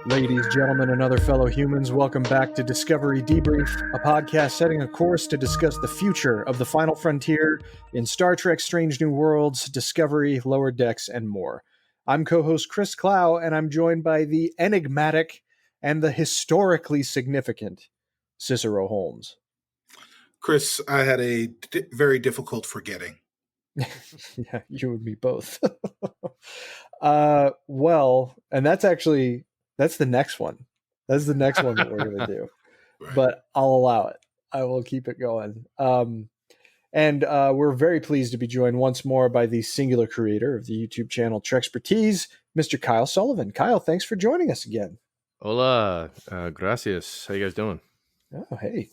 Ladies, gentlemen, and other fellow humans, welcome back to Discovery Debrief, a podcast setting a course to discuss the future of the final frontier in Star Trek Strange New Worlds, Discovery, Lower Decks, and more. I'm co-host Chris Clow, and I'm joined by the enigmatic and the historically significant Cicero Holmes. Chris, I had a very difficult forgetting. Yeah, you and me both. Well, and that's the next one. That's the next one that we're going to do. Right. But I'll allow it. I will keep it going. And we're very pleased to be joined once more by the singular creator of the YouTube channel Trekspertise, Mr. KYLE Sullivan. Kyle, thanks for joining us again. Hola, gracias. How you guys doing? Oh, hey,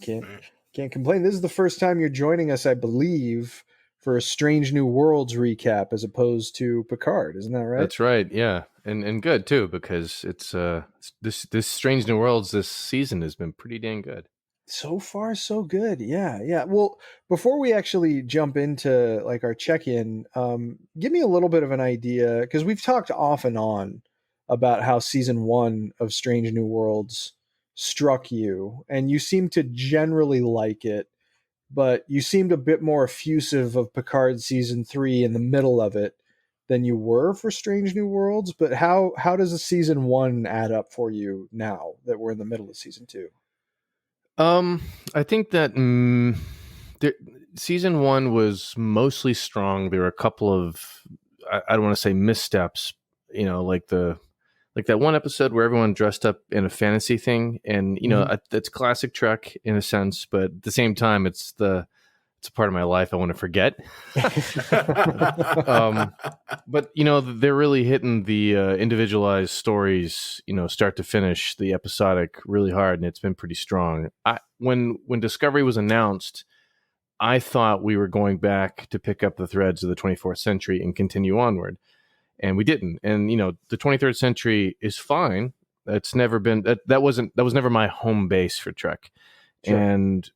can't complain. This is the first time you're joining us, I believe, for a Strange New Worlds recap as opposed to Picard. Isn't that right? That's right. Yeah, and good too, because it's this Strange New Worlds this season has been pretty dang good. So far, so good. Yeah. Well, before we actually jump into like our check-in, give me a little bit of an idea, because we've talked off and on about how season 1 of Strange New Worlds struck you, and you seem to generally like it, but you seemed a bit more effusive of Picard season 3 in the middle of it than you were for Strange New Worlds. But how does a season 1 add up for you now that we're in the middle of season 2? I think that season 1 was mostly strong. There were a couple of I don't want to say missteps, like that one episode where everyone dressed up in a fantasy thing, and that's classic Trek in a sense, but at the same time, it's a part of my life I want to forget. But they're really hitting the individualized stories, start to finish, the episodic really hard, and it's been pretty strong. When Discovery was announced, I thought we were going back to pick up the threads of the 24th century and continue onward. And we didn't. And, the 23rd century is fine. That's never been, that was never my home base for Trek. Sure. And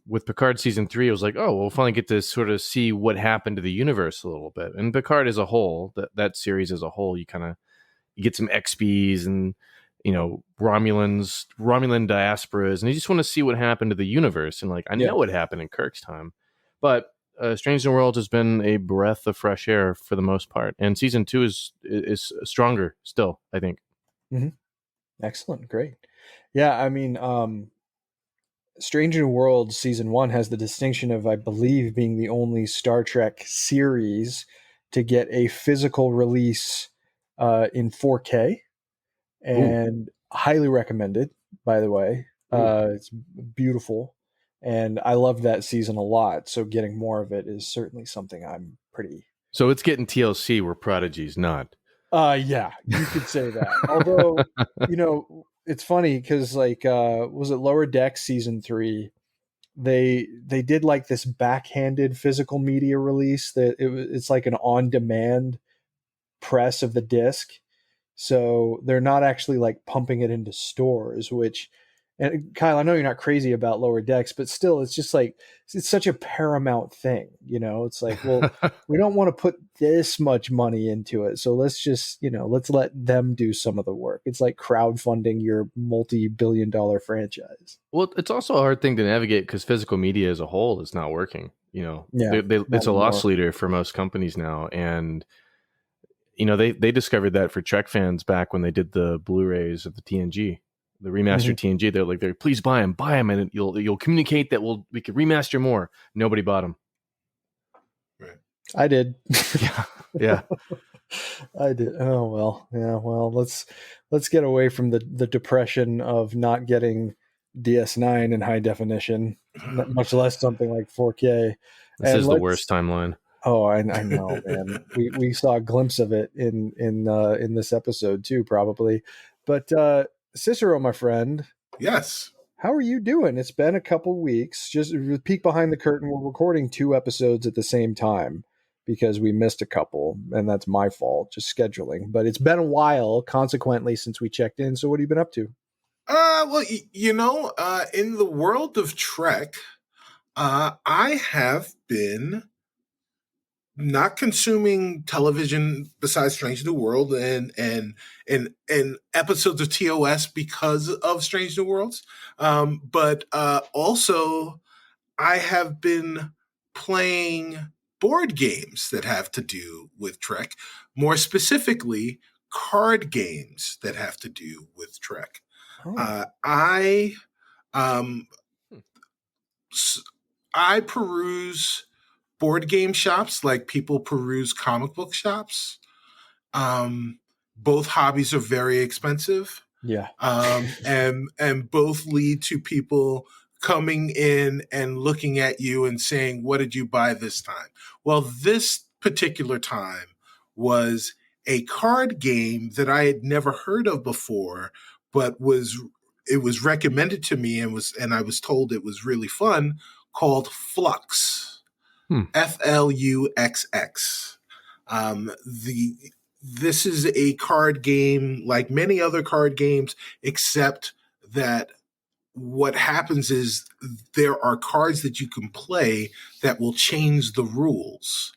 with Picard season 3, I was like, we'll finally get to sort of see what happened to the universe a little bit. And Picard as a whole, that series as a whole, you get some XPs and, Romulan diasporas. And you just want to see what happened to the universe. And I know what happened in Kirk's time. But Strange New Worlds has been a breath of fresh air for the most part, and season 2 is stronger still, I think. Mm-hmm. Excellent, great. Yeah, I mean, Strange New Worlds season 1 has the distinction of, I believe, being the only Star Trek series to get a physical release in 4K, and highly recommended. By the way, it's beautiful. And I loved that season a lot. So getting more of it is certainly something I'm pretty... So it's getting TLC where Prodigy's not. Yeah, you could say that. Although, it's funny because was it Lower Decks season 3? They did this backhanded physical media release that it's like an on-demand press of the disc. So they're not actually pumping it into stores, which... And Kyle, I know you're not crazy about Lower Decks, but still, it's just it's such a paramount thing, It's well, we don't want to put this much money into it, so let's just, let's let them do some of the work. It's like crowdfunding your multi-billion-dollar franchise. Well, it's also a hard thing to navigate because physical media as a whole is not working. It's a loss leader for most companies now, and they discovered that for Trek fans back when they did the Blu-rays of the TNG. The remastered TNG, they're like, please buy them, and you'll communicate that we could remaster more. Nobody bought them. Right. I did. Yeah. I did. Oh well, yeah. Well, let's get away from the depression of not getting DS9 in high definition, much less something like 4K. This is the worst timeline. Oh, I know, man. we saw a glimpse of it in this episode too, probably, but. Cicero, my friend. Yes. How are you doing? It's been a couple weeks. Just a peek behind the curtain. We're recording 2 episodes at the same time because we missed a couple, and that's my fault, just scheduling. But it's been a while, consequently, since we checked in. So what have you been up to? Well, in the world of Trek, I have been not consuming television besides Strange New World and episodes of TOS because of Strange New Worlds. But also I have been playing board games that have to do with Trek, more specifically card games that have to do with Trek. I peruse board game shops like people peruse comic book shops. Both hobbies are very expensive. Yeah. And both lead to people coming in and looking at you and saying, what did you buy this time? Well, this particular time was a card game that I had never heard of before, but it was recommended to me and I was told it was really fun, called Flux. Fluxx. This is a card game like many other card games, except that what happens is there are cards that you can play that will change the rules.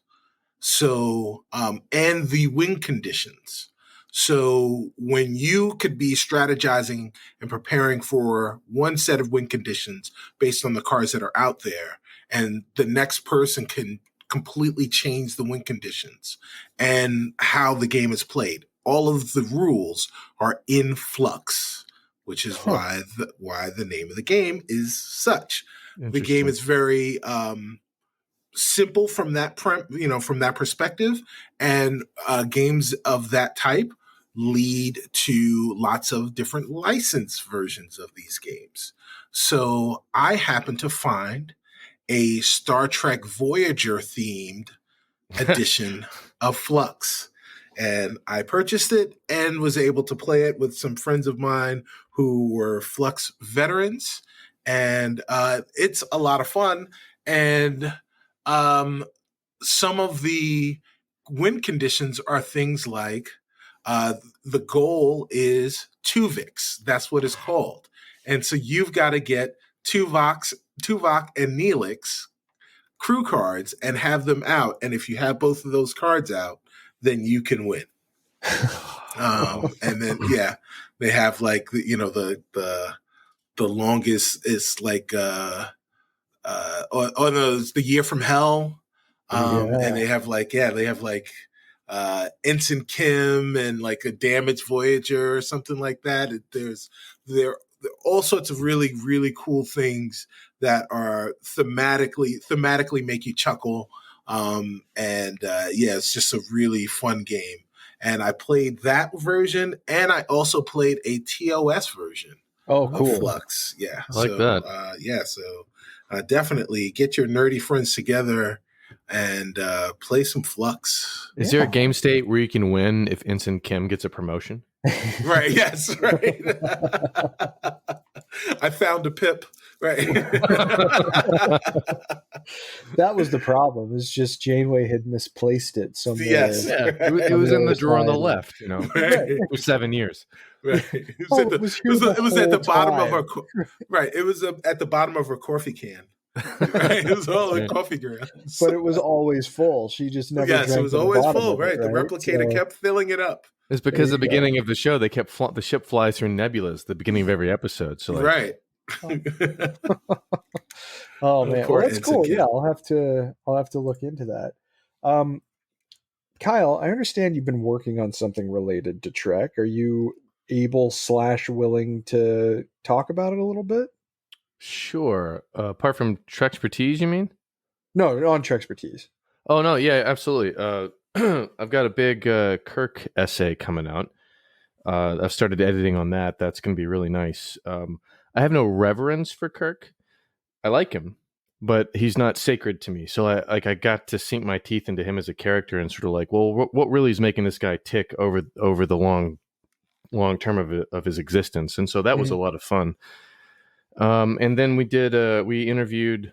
So, and the win conditions. So when you could be strategizing and preparing for one set of win conditions based on the cards that are out there, and the next person can completely change the win conditions and how the game is played. All of the rules are in flux, which is why the name of the game is such. The game is very simple from that from that perspective, and games of that type lead to lots of different license versions of these games. So I happen to find a Star Trek Voyager themed edition of Flux. And I purchased it and was able to play it with some friends of mine who were Flux veterans. And it's a lot of fun. And some of the win conditions are things like the goal is Tuvix. That's what it's called. And so you've got to get Tuvok and Neelix crew cards and have them out. And if you have both of those cards out, then you can win. And then, they have like, the longest is like, it's the Year from Hell. And they have like Ensign Kim and like a Damaged Voyager or something like that. There are all sorts of really, really cool things that are thematically make you chuckle. It's just a really fun game. And I played that version, and I also played a TOS version. Oh, cool. Of Flux. Yeah. I like that. So definitely get your nerdy friends together and play some Flux. Is there a game state where you can win if Ensign Kim gets a promotion? Right. Yes. Right. I found a pip. Right. That was the problem. It's just Janeway had misplaced it somewhere. Yes. Yeah. It was in the drawer on the left, for 7 years. Right. It was at the bottom of her. Right. It was at the bottom of her coffee can. Right. It was all in coffee grounds. But it was always full. She just never. Yes, it was always full. Right. The replicator kept filling it up. It's because at the beginning of the show, they kept the ship flies through nebulas at the beginning of every episode. So right. Oh man, well, that's cool. Yeah, I'll have to look into that. Kyle, I understand you've been working on something related to Trek. Are you able/willing to talk about it a little bit? Sure. Apart from Trekspertise, you mean? No, on Trekspertise. Oh no, yeah, absolutely. I've got a big Kirk essay coming out. I've started editing on that. That's going to be really nice. I have no reverence for Kirk. I like him, but he's not sacred to me. So I got to sink my teeth into him as a character and sort of like, well, what really is making this guy tick over the long term of his existence? And so that was a lot of fun. And then we interviewed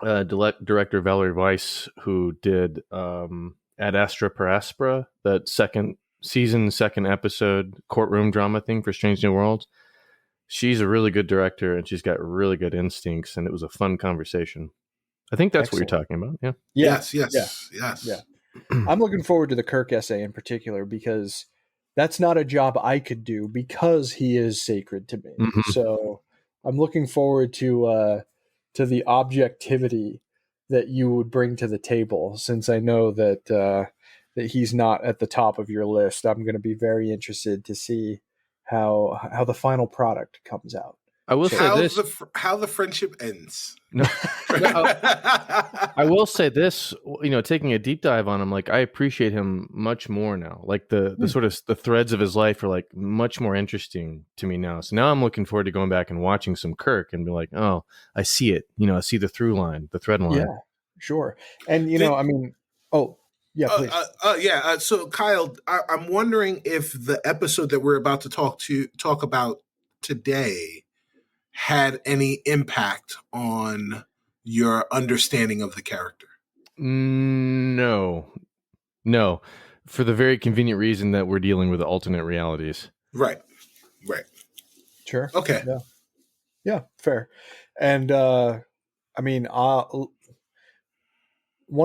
director Valerie Weiss, who did Ad Astra per Aspera, that second episode courtroom drama thing for Strange New Worlds. She's a really good director, and she's got really good instincts, and it was a fun conversation. I think that's Excellent. what you're talking about. Yeah. Yes. I'm looking forward to the Kirk essay in particular because that's not a job I could do because he is sacred to me. Mhm. So I'm looking forward to the objectivity that you would bring to the table. Since I know that he's not at the top of your list, I'm going to be very interested to see how the final product comes out. I will say this. How the friendship ends. No, I will say this, taking a deep dive on him, like I appreciate him much more now. Like the sort of the threads of his life are like much more interesting to me now. So now I'm looking forward to going back and watching some Kirk and be like, oh, I see it. I see the through line, the thread line. Yeah, sure. And please. So Kyle, I'm wondering if the episode that we're about to talk about today had any impact on your understanding of the character. No, for the very convenient reason that we're dealing with alternate realities. Right. Sure. Okay. Yeah, fair. And one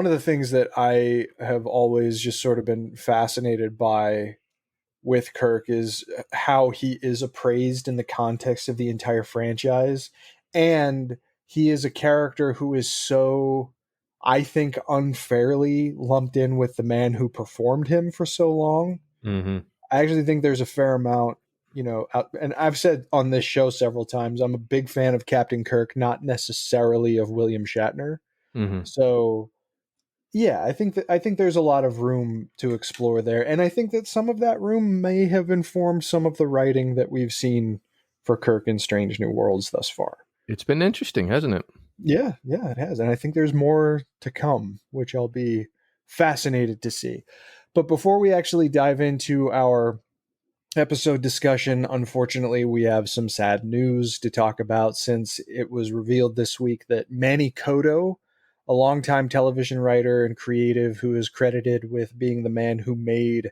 of the things that I have always just sort of been fascinated by with Kirk is how he is appraised in the context of the entire franchise. And he is a character who is so, I think, unfairly lumped in with the man who performed him for so long. Mm-hmm. I actually think there's a fair amount, and I've said on this show several times, I'm a big fan of Captain Kirk, not necessarily of William Shatner. Mm-hmm. So yeah, I think there's a lot of room to explore there, and I think that some of that room may have informed some of the writing that we've seen for Kirk in Strange New Worlds thus far. It's been interesting, hasn't it? Yeah, it has, and I think there's more to come, which I'll be fascinated to see. But before we actually dive into our episode discussion, unfortunately, we have some sad news to talk about since it was revealed this week that Manny Coto, a longtime television writer and creative who is credited with being the man who made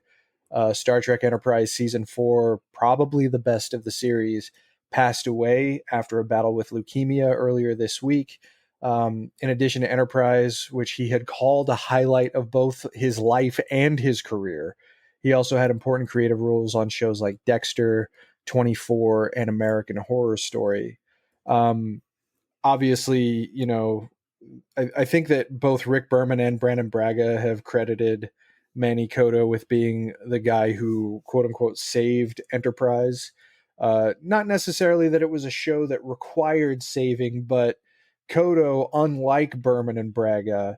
Star Trek Enterprise Season 4 probably the best of the series, passed away after a battle with leukemia earlier this week. In addition to Enterprise, which he had called a highlight of both his life and his career, he also had important creative roles on shows like Dexter, 24, and American Horror Story. Obviously, I think that both Rick Berman and Brandon Braga have credited Manny Coto with being the guy who, quote unquote, saved Enterprise. Not necessarily that it was a show that required saving, but Coto, unlike Berman and Braga,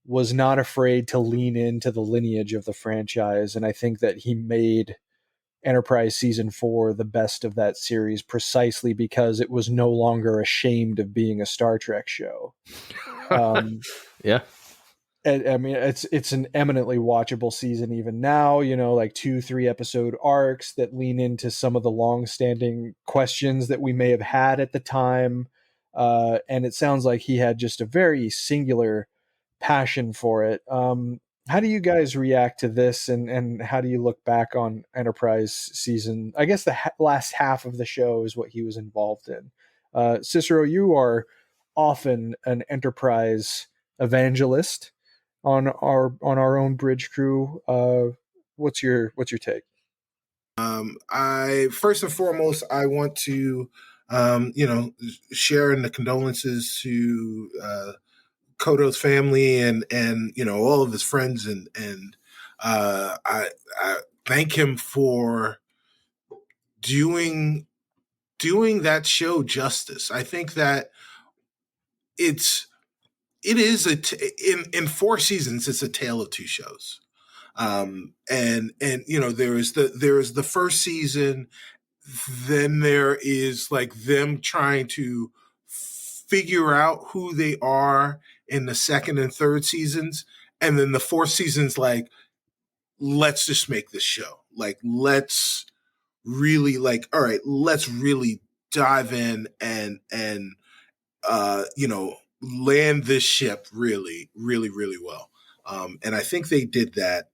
was not afraid to lean into the lineage of the franchise. And I think that he made Enterprise Season 4 the best of that series precisely because it was no longer ashamed of being a Star Trek show. Yeah. I mean, it's an eminently watchable season even now, like 2-3 episode arcs that lean into some of the long-standing questions that we may have had at the time. And it sounds like he had just a very singular passion for it. How do you guys react to this, and how do you look back on Enterprise season? I guess the last half of the show is what he was involved in. Cicero, you are often an Enterprise evangelist on our own bridge crew. What's your take? I first and foremost, I want to, share in the condolences to Koto's family and all of his friends, and I thank him for doing that show justice. I think that it is in 4 seasons, it's a tale of 2 shows. And there is the first season, then there is like them trying to figure out who they are in the second and third seasons, and then the 4th season's like, let's just make this show. Like, let's really all right, let's really dive in and land this ship really, really, really well. And I think they did that,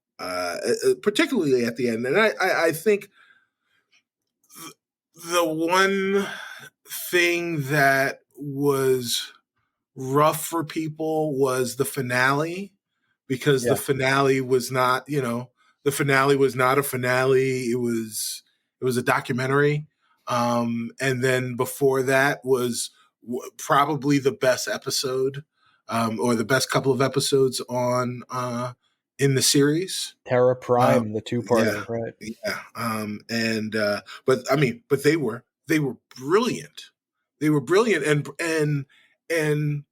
particularly at the end. And I think the one thing that was rough for people was the finale, because the finale was not, the finale was not a finale. It was a documentary. And then before that was probably the best episode, or the best couple of episodes on in the series. Terra Prime, the two-parter, Yeah, right? yeah. But they were brilliant. They were brilliant, and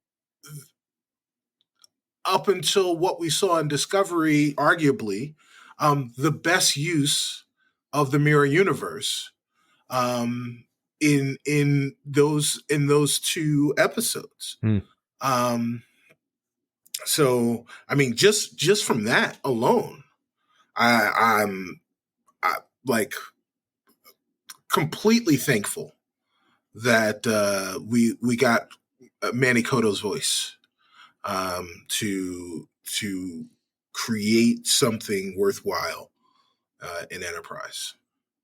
up until what we saw in Discovery, arguably, the best use of the mirror universe, in those two episodes. So I mean, just from that alone, I'm like completely thankful that we got Manny Coto's voice to create something worthwhile in Enterprise.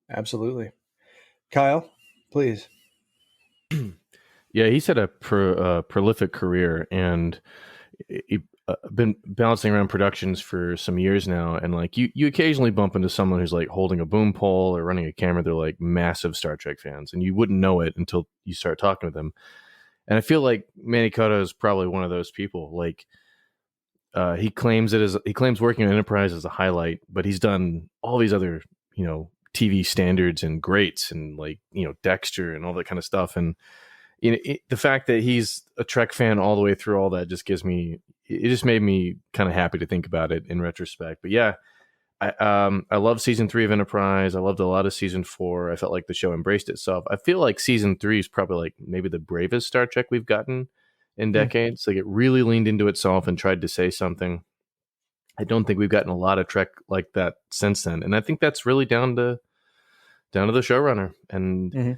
Absolutely. Kyle, please. Yeah, he's had a prolific career, and he's been bouncing around productions for some years now. And like you occasionally bump into someone who's like holding a boom pole or running a camera. They're like massive Star Trek fans, and you wouldn't know it until you start talking with them. And I feel like Manny Coto is probably one of those people. Like he claims working on Enterprise as a highlight, but he's done all these other TV standards and greats and like Dexter and all that kind of stuff. And the fact that he's a Trek fan all the way through all that just made me kind of happy to think about it in retrospect. But yeah, I love season 3 of Enterprise. I loved a lot of season 4. I felt like the show embraced itself. I feel like season 3 is probably like maybe the bravest Star Trek we've gotten in decades. Like it really leaned into itself and tried to say something. I don't think we've gotten a lot of Trek like that since then. And I think that's really down to the showrunner. And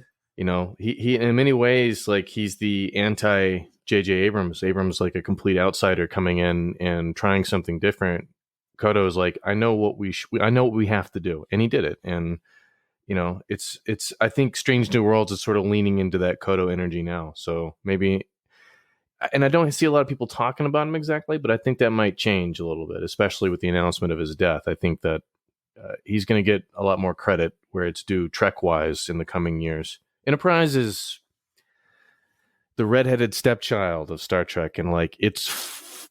he in many ways, like he's the anti J.J. Abrams. Abrams like a complete outsider coming in and trying something different. Koto's like, I know what we have to do, and he did it. And it's I think Strange New Worlds is sort of leaning into that Koto energy now. So maybe, and I don't see a lot of people talking about him exactly, but I think that might change a little bit, especially with the announcement of his death. I think that he's going to get a lot more credit where it's due Trek-wise in the coming years. Enterprise is the redheaded stepchild of Star Trek, and like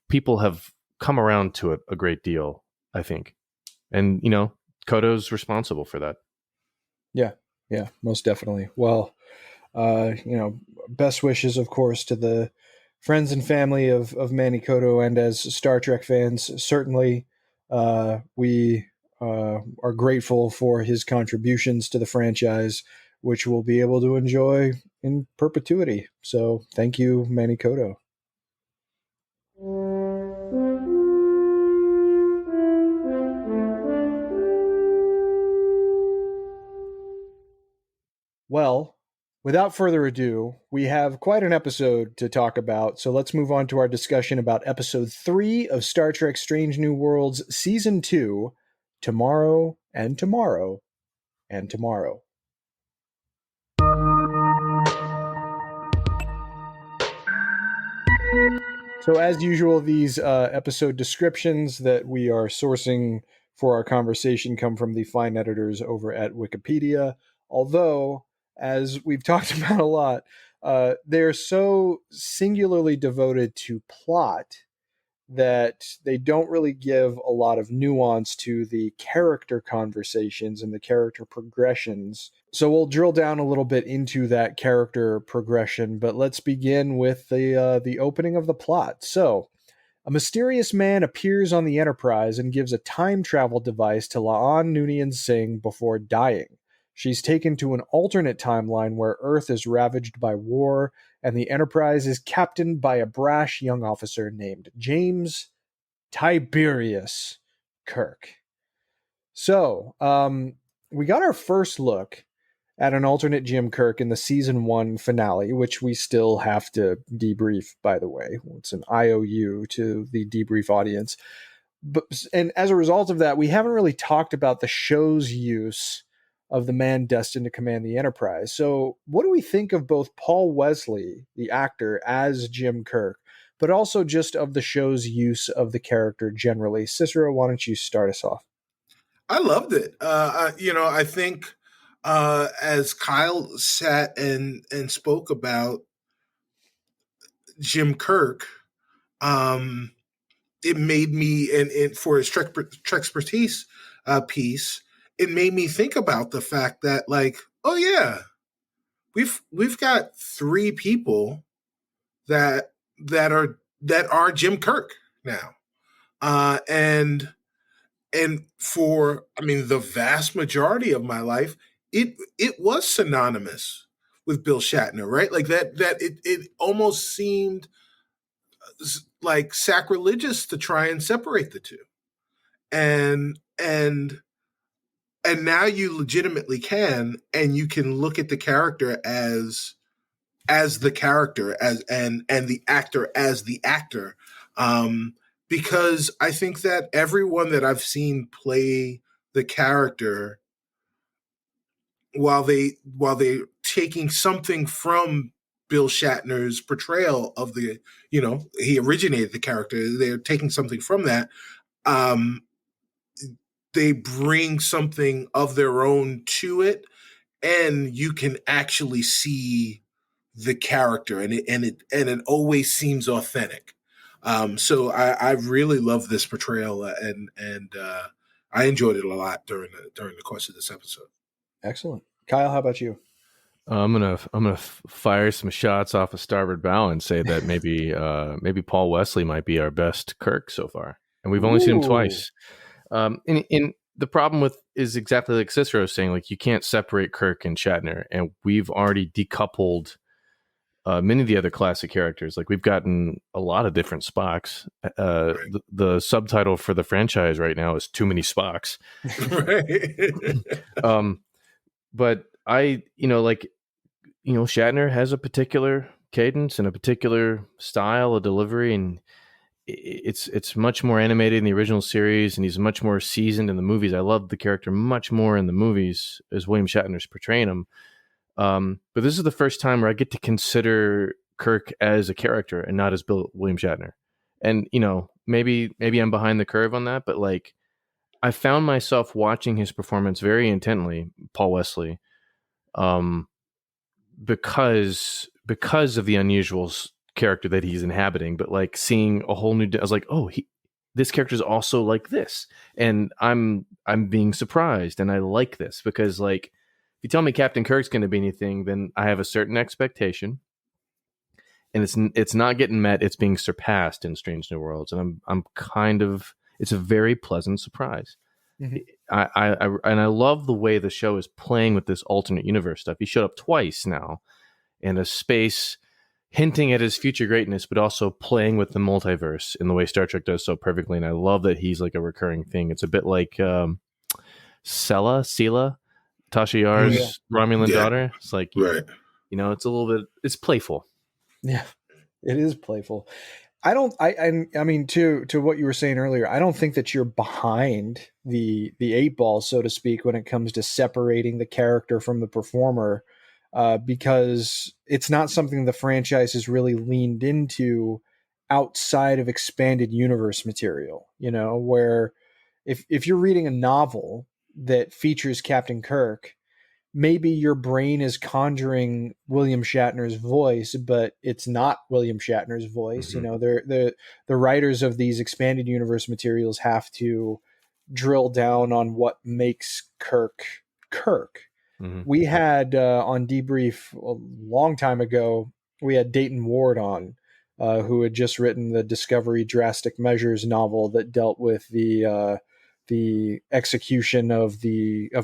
people have come around to it a great deal, I think. And Koto's responsible for that. Yeah, most definitely. Well, best wishes, of course, to the friends and family of Manny Coto, and as Star Trek fans, certainly we are grateful for his contributions to the franchise, which we'll be able to enjoy in perpetuity. So thank you, Manny Coto. Well, without further ado, we have quite an episode to talk about, so let's move on to our discussion about Episode 3 of Star Trek Strange New Worlds Season 2, Tomorrow and Tomorrow and Tomorrow. So as usual, these episode descriptions that we are sourcing for our conversation come from the fine editors over at Wikipedia, although, as we've talked about a lot, they're so singularly devoted to plot that they don't really give a lot of nuance to the character conversations and the character progressions. So we'll drill down a little bit into that character progression, but let's begin with the opening of the plot. So, a mysterious man appears on the Enterprise and gives a time travel device to La'an Noonien-Singh before dying. She's taken to an alternate timeline where Earth is ravaged by war, and the Enterprise is captained by a brash young officer named James Tiberius Kirk. So, we got our first look at an alternate Jim Kirk in the Season 1 finale, which we still have to debrief, by the way. It's an IOU to the debrief audience. And as a result of that, we haven't really talked about the show's use of the man destined to command the Enterprise. So what do we think of both Paul Wesley, the actor, as Jim Kirk, but also just of the show's use of the character generally. Cicero, why don't you start us off? I loved it. I think as Kyle sat and spoke about Jim Kirk, it made me, and for his Trekspertise piece, it made me think about the fact that, like, oh yeah, we've got three people that are Jim Kirk now, and for, I mean, the vast majority of my life, it was synonymous with Bill Shatner, right? Like that it almost seemed like sacrilegious to try and separate the two, and now you legitimately can, and you can look at the character as the character, as and the actor as the actor, because I think that everyone that I've seen play the character, while they're taking something from Bill Shatner's portrayal of the, he originated the character, they're taking something from that. They bring something of their own to it, and you can actually see the character, and it always seems authentic. So I really love this portrayal, and I enjoyed it a lot during the course of this episode. Excellent. Kyle, how about you? I'm gonna fire some shots off a starboard bow and say that maybe Paul Wesley might be our best Kirk so far, and we've only seen him twice. In the problem with is exactly like Cicero was saying, like, you can't separate Kirk and Shatner, and we've already decoupled many of the other classic characters. Like, we've gotten a lot of different Spocks. Right. The subtitle for the franchise right now is "Too Many Spocks." Right. But Shatner has a particular cadence and a particular style of delivery, and it's much more animated in the original series, and he's much more seasoned in the movies. I love the character much more in the movies as William Shatner's portraying him. But this is the first time where I get to consider Kirk as a character and not as William Shatner. And, maybe I'm behind the curve on that, but, like, I found myself watching his performance very intently, Paul Wesley, because of the unusual character that he's inhabiting, but, like, seeing a whole new, I was like, oh, this character is also like this, and I'm being surprised, and I like this because, like, if you tell me Captain Kirk's going to be anything, then I have a certain expectation, and it's not getting met; it's being surpassed in Strange New Worlds, and I'm kind of, it's a very pleasant surprise. Mm-hmm. I love the way the show is playing with this alternate universe stuff. He showed up twice now in a space hinting at his future greatness, but also playing with the multiverse in the way Star Trek does so perfectly. And I love that he's like a recurring thing. It's a bit like Sela, Tasha Yar's Romulan daughter. It's like, right. It's a little bit, it's playful. Yeah, it is playful. I mean, to what you were saying earlier, I don't think that you're behind the 8-ball, so to speak, when it comes to separating the character from the performer, because it's not something the franchise has really leaned into outside of expanded universe material, where if you're reading a novel that features Captain Kirk, maybe your brain is conjuring William Shatner's voice, but it's not William Shatner's voice. Mm-hmm. The writers of these expanded universe materials have to drill down on what makes Kirk. Mm-hmm. We had on Debrief a long time ago, we had Dayton Ward on, who had just written the Discovery Drastic Measures novel that dealt with the execution of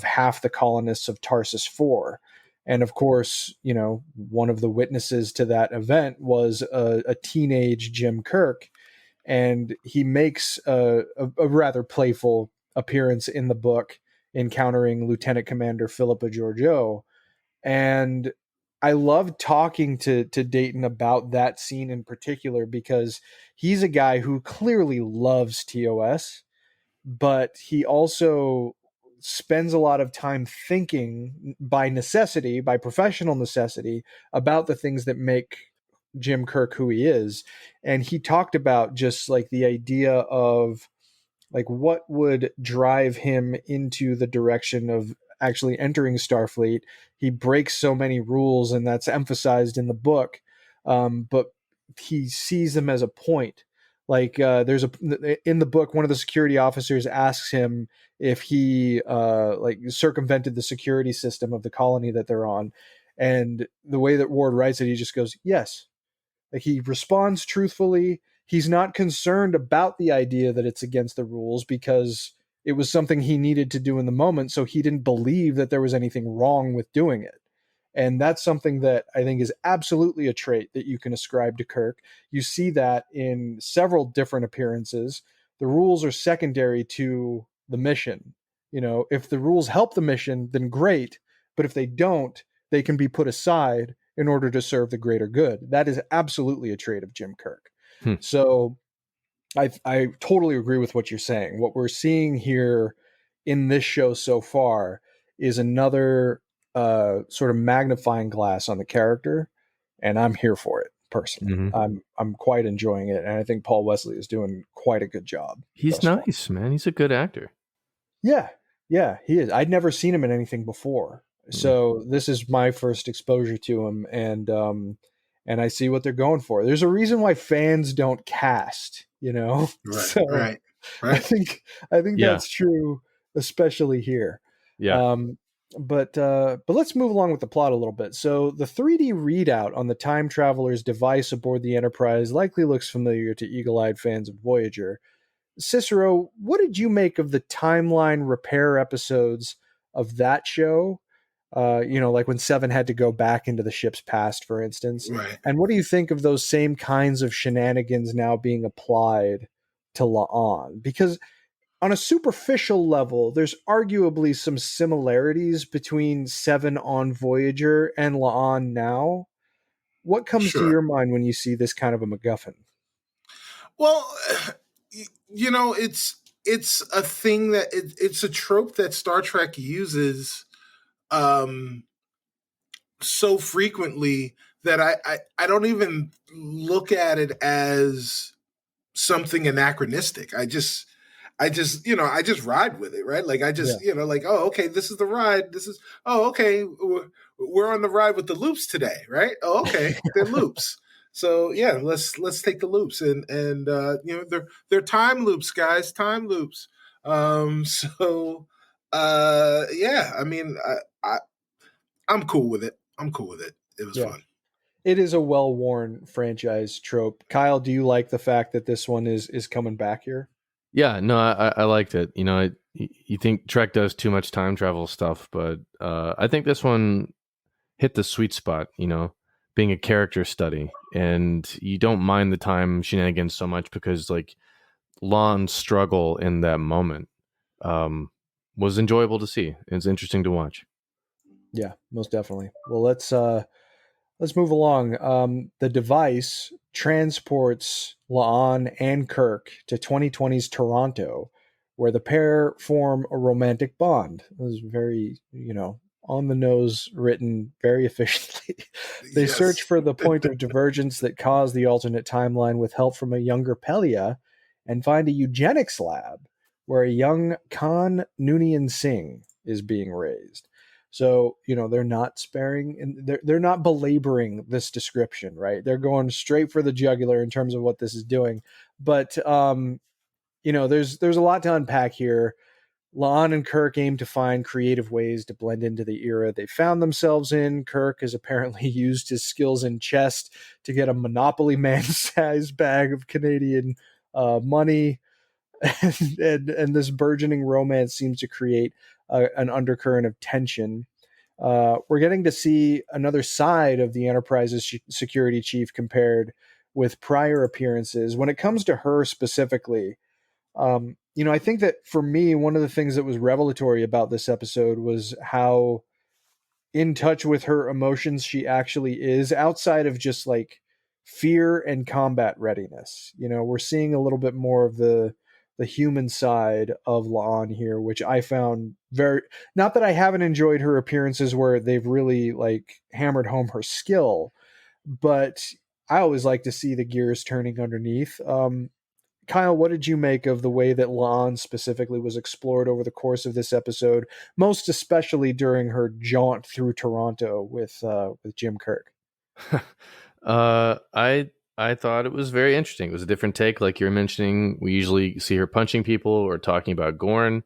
half the colonists of Tarsus 4. And of course, one of the witnesses to that event was a teenage Jim Kirk, and he makes a rather playful appearance in the book, encountering Lieutenant Commander Philippa Georgiou. And I love talking to Dayton about that scene in particular, because he's a guy who clearly loves TOS, but he also spends a lot of time thinking by professional necessity, about the things that make Jim Kirk who he is. And he talked about just like the idea of like what would drive him into the direction of actually entering Starfleet. He breaks so many rules, and that's emphasized in the book. But he sees them as a point. Like there's in the book, one of the security officers asks him if he like circumvented the security system of the colony that they're on, and the way that Ward writes it, he just goes, yes. Like he responds truthfully. He's not concerned about the idea that it's against the rules because it was something he needed to do in the moment. So he didn't believe that there was anything wrong with doing it. And that's something that I think is absolutely a trait that you can ascribe to Kirk. You see that in several different appearances. The rules are secondary to the mission. You know, if the rules help the mission, then great. But if they don't, they can be put aside in order to serve the greater good. That is absolutely a trait of Jim Kirk. So I totally agree with what you're saying. What we're seeing here in this show so far is another sort of magnifying glass on the character, and I'm here for it personally. Mm-hmm. I'm quite enjoying it, and I think Paul Wesley is doing quite a good job. He's nice, man. He's a good actor. Yeah, he is. I'd never seen him in anything before, so this is my first exposure to him, and I see what they're going for. There's a reason why fans don't cast, you know. Right, so right. I think that's true, especially here. Yeah. But let's move along with the plot a little bit. So the 3D readout on the time traveler's device aboard the Enterprise likely looks familiar to eagle-eyed fans of Voyager. Cicero, what did you make of the timeline repair episodes of that show? Like when Seven had to go back into the ship's past, for instance. Right. And what do you think of those same kinds of shenanigans now being applied to La'an? Because on a superficial level, there's arguably some similarities between Seven on Voyager and La'an now. What comes to your mind when you see this kind of a MacGuffin? Well, it's a thing that it's a trope that Star Trek uses so frequently that I don't even look at it as something anachronistic. I just ride with it, right? Like oh, okay, this is the ride. Okay, we're on the ride with the loops today, right? Oh, okay, they're loops. So yeah, let's take the loops and they're time loops, guys, time loops. I mean, I'm cool with it. It was fun. It is a well-worn franchise trope. Kyle, do you like the fact that this one is coming back here? Yeah, no, I liked it. You know, you think Trek does too much time travel stuff, but I think this one hit the sweet spot, you know, being a character study. And you don't mind the time shenanigans so much because, like, La'an's struggle in that moment was enjoyable to see. It's interesting to watch. Yeah, most definitely. Well, let's move along. The device transports La'an and Kirk to 2020's Toronto, where the pair form a romantic bond. It was very, on the nose written very efficiently. They search for the point of divergence that caused the alternate timeline with help from a younger Pelia and find a eugenics lab where a young La'an Noonien-Singh is being raised. So, they're not sparing and they're not belaboring this description, right? They're going straight for the jugular in terms of what this is doing. But, there's a lot to unpack here. La'an and Kirk aim to find creative ways to blend into the era they found themselves in. Kirk has apparently used his skills in chess to get a Monopoly man-sized bag of Canadian money. And this burgeoning romance seems to create an undercurrent of tension. We're getting to see another side of the Enterprise's security chief compared with prior appearances. When it comes to her specifically, I think that for me, one of the things that was revelatory about this episode was how in touch with her emotions she actually is, outside of just like fear and combat readiness. We're seeing a little bit more of the human side of La'an here, which I found not that I haven't enjoyed her appearances where they've really like hammered home her skill, but I always like to see the gears turning underneath. Kyle, what did you make of the way that La'an specifically was explored over the course of this episode, most especially during her jaunt through Toronto with Jim Kirk? I thought it was very interesting. It was a different take, like you were mentioning. We usually see her punching people or talking about Gorn.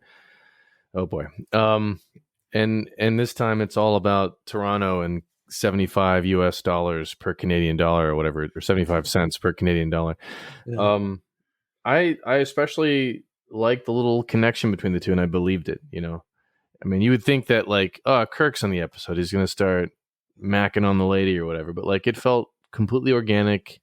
Oh boy. And this time it's all about Toronto and $75 per Canadian dollar or whatever, or 75 cents per Canadian dollar. Yeah. I especially liked the little connection between the two, and I believed it. I mean, you would think that like, oh, Kirk's on the episode, he's going to start macking on the lady or whatever, but like it felt completely organic,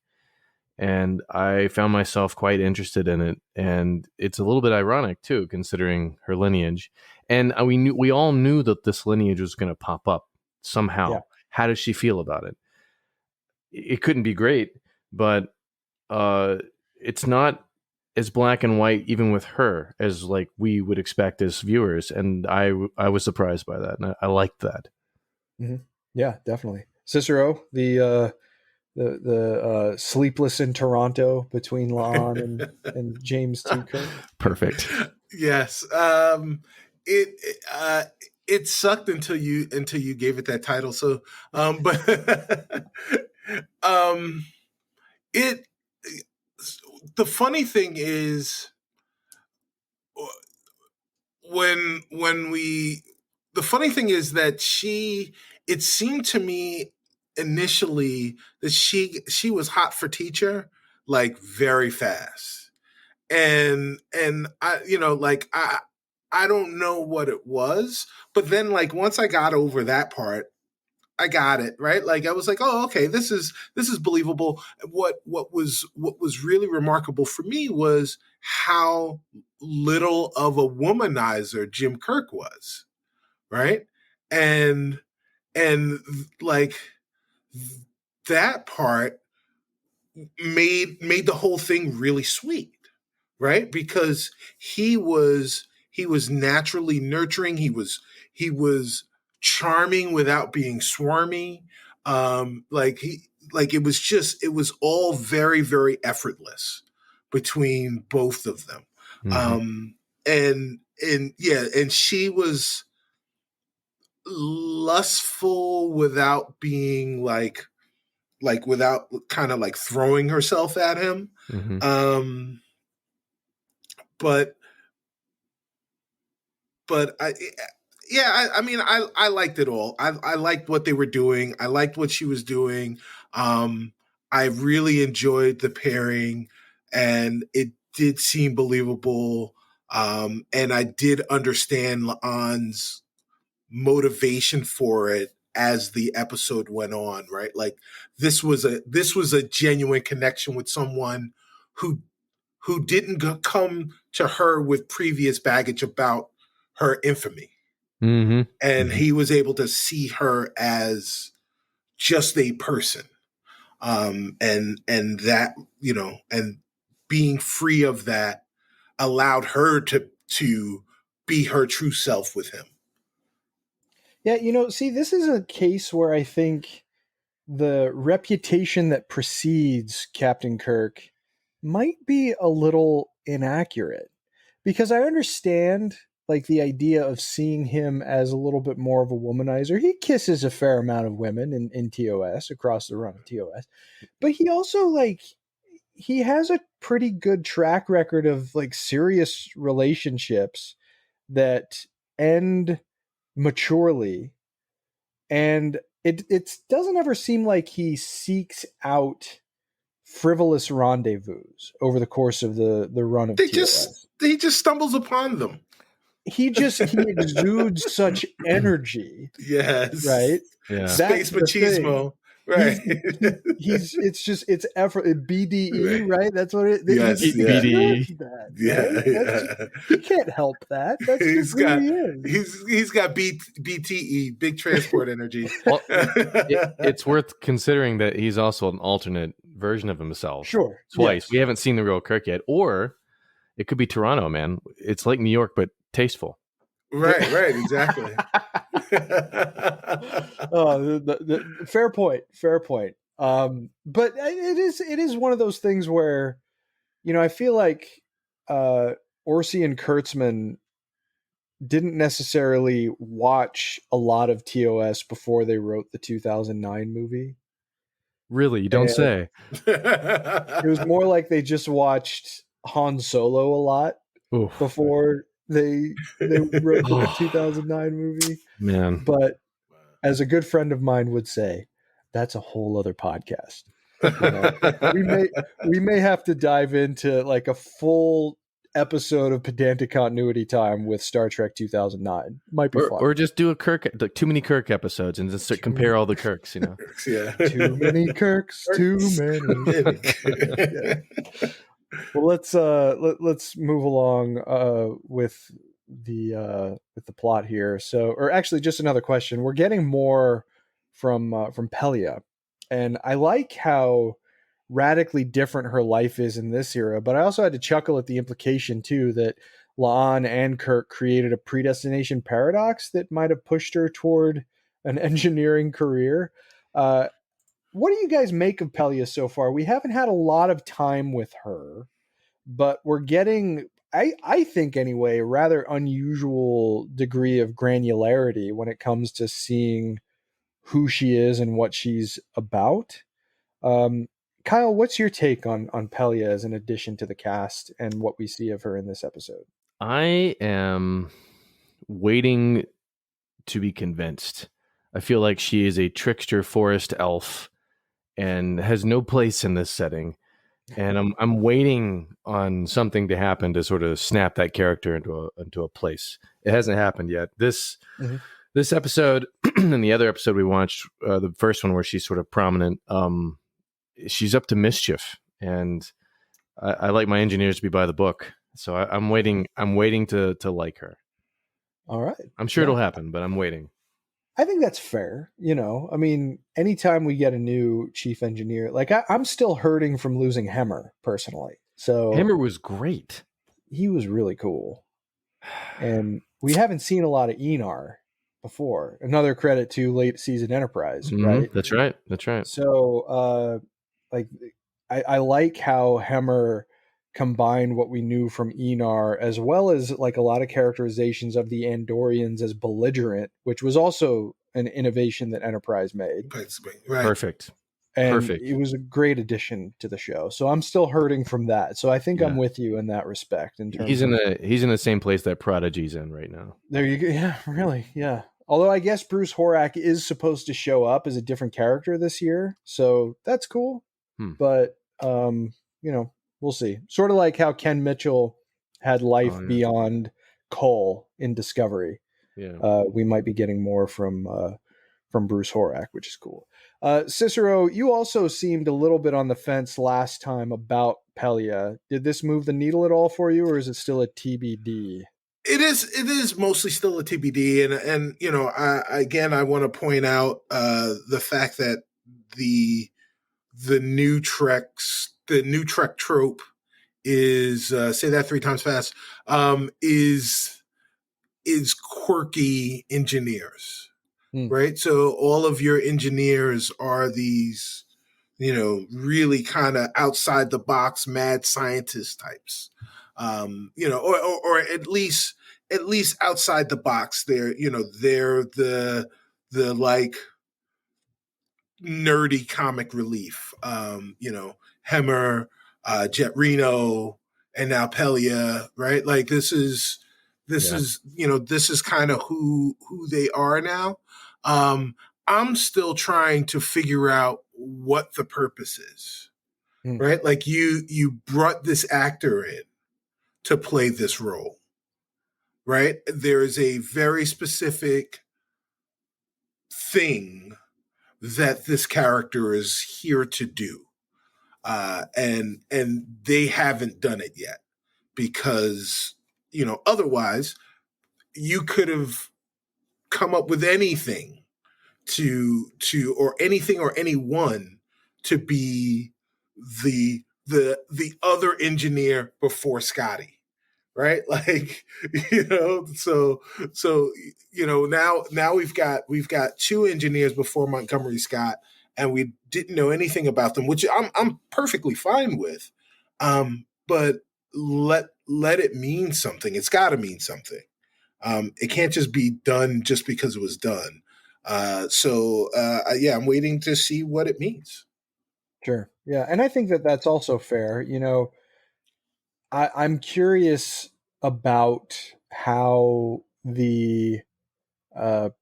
and I found myself quite interested in it. And it's a little bit ironic too, considering her lineage. And we all knew that this lineage was going to pop up somehow. Yeah. How does she feel about it? It couldn't be great, but it's not as black and white even with her as like we would expect as viewers. And I was surprised by that, and I liked that. Mm-hmm. Yeah, definitely. Cicero, the sleepless in Toronto between La'an and James T. Kirk. Perfect. Yes. It sucked until you gave it that title. So, but the funny thing is the funny thing is that it seemed to me initially that she was hot for teacher, like very fast. And I don't know what it was, but then like once I got over that part, I got it, right? Like I was like, oh, okay, this is believable. What was really remarkable for me was how little of a womanizer Jim Kirk was, right? And like that part made the whole thing really sweet, right? Because he was naturally nurturing. He was charming without being swarmy. It was all very, very effortless between both of them. Mm-hmm. And she was lustful without being like without kind of like throwing herself at him. Mm-hmm. But I liked it all. I liked what they were doing. I liked what she was doing. I really enjoyed the pairing, and it did seem believable. And I did understand La'an's motivation for it as the episode went on, right? Like this was a genuine connection with someone who didn't come to her with previous baggage about her infamy. Mm-hmm. And he was able to see her as just a person. And that, and being free of that allowed her to be her true self with him. Yeah, see, this is a case where I think the reputation that precedes Captain Kirk might be a little inaccurate, because I understand like the idea of seeing him as a little bit more of a womanizer. He kisses a fair amount of women in TOS, across the run of TOS, but he also he has a pretty good track record of like serious relationships that end maturely, and it doesn't ever seem like he seeks out frivolous rendezvous over the course of the run of TOS. He just stumbles upon them. He exudes such energy. Yes. Right? Yeah. Space machismo. Right. It's effort. BDE, right? That's what it is. Yes, BDE. Yeah. He can't help that. That's just who he is. He's got BTE, big transport energy. Well, it's worth considering that he's also an alternate version of himself. Sure. Twice. Yes. We haven't seen the real Kirk yet. Or it could be Toronto, man. It's like New York, but tasteful. Right, exactly. Oh, the fair point. But it is one of those things where, I feel like Orsi and Kurtzman didn't necessarily watch a lot of TOS before they wrote the 2009 movie. Really, you don't say. It was more like they just watched Han Solo a lot before they wrote the 2009 movie. Man. But as a good friend of mine would say, that's a whole other podcast. We may have to dive into like a full episode of pedantic continuity time with Star Trek 2009. Might be fun. Or just do a Kirk, like too many Kirk episodes, and just compare all the Kirks. Yeah. Too many Kirks. Too many. Yeah. Well, let's move along with the plot here. So, or actually, just another question. We're getting more from Pelia, and I like how radically different her life is in this era. But I also had to chuckle at the implication too that La'an and Kirk created a predestination paradox that might have pushed her toward an engineering career. What do you guys make of Pelia so far? We haven't had a lot of time with her, but we're getting, I think anyway, a rather unusual degree of granularity when it comes to seeing who she is and what she's about. Kyle, what's your take on Pelia as an addition to the cast and what we see of her in this episode? I am waiting to be convinced. I feel like she is a trickster forest elf and has no place in this setting. And I'm waiting on something to happen to sort of snap that character into a place. It hasn't happened yet. This episode and the other episode we watched, the first one where she's sort of prominent, she's up to mischief, and I like my engineers to be by the book. So I'm waiting to like her. All right. I'm sure it'll happen, but I'm waiting. I think that's fair. I mean, anytime we get a new chief engineer, like I'm still hurting from losing Hemmer personally. So Hemmer was great. He was really cool. And we haven't seen a lot of Enar before. Another credit to late season Enterprise, right? That's right. So, I like how Hemmer combined what we knew from Enar, as well as like a lot of characterizations of the Andorians as belligerent, which was also an innovation that Enterprise made. Right. Perfect. It was a great addition to the show. So I'm still hurting from that. So I think I'm with you in that respect. He's in the same place that Prodigy's in right now. There you go. Yeah, really. Yeah. Although I guess Bruce Horak is supposed to show up as a different character this year. So that's cool. But, we'll see. Sort of like how Ken Mitchell had life beyond Cole in Discovery. Yeah. We might be getting more from Bruce Horak, which is cool. Cicero, you also seemed a little bit on the fence last time about Pelia. Did this move the needle at all for you, or is it still a TBD? It is mostly still a TBD, and I want to point out the fact that the new Trek trope is say that 3 times fast, is quirky engineers, right? So all of your engineers are these, really kind of outside the box mad scientist types, or at least outside the box. They're the like nerdy comic relief. Hemmer, Jet Reno, and now Pelia, right? Like this is kind of who they are now. I'm still trying to figure out what the purpose is, right? Like you brought this actor in to play this role, right? There is a very specific thing that this character is here to do. And they haven't done it yet because, otherwise you could have come up with anything or anything or anyone to be the other engineer before Scotty, right? Like, so now we've got 2 engineers before Montgomery Scott, and we didn't know anything about them, which I'm perfectly fine with. But let it mean something. It's got to mean something. It can't just be done just because it was done. Yeah, I'm waiting to see what it means. Sure. Yeah. And I think that that's also fair. You know, I'm curious about how the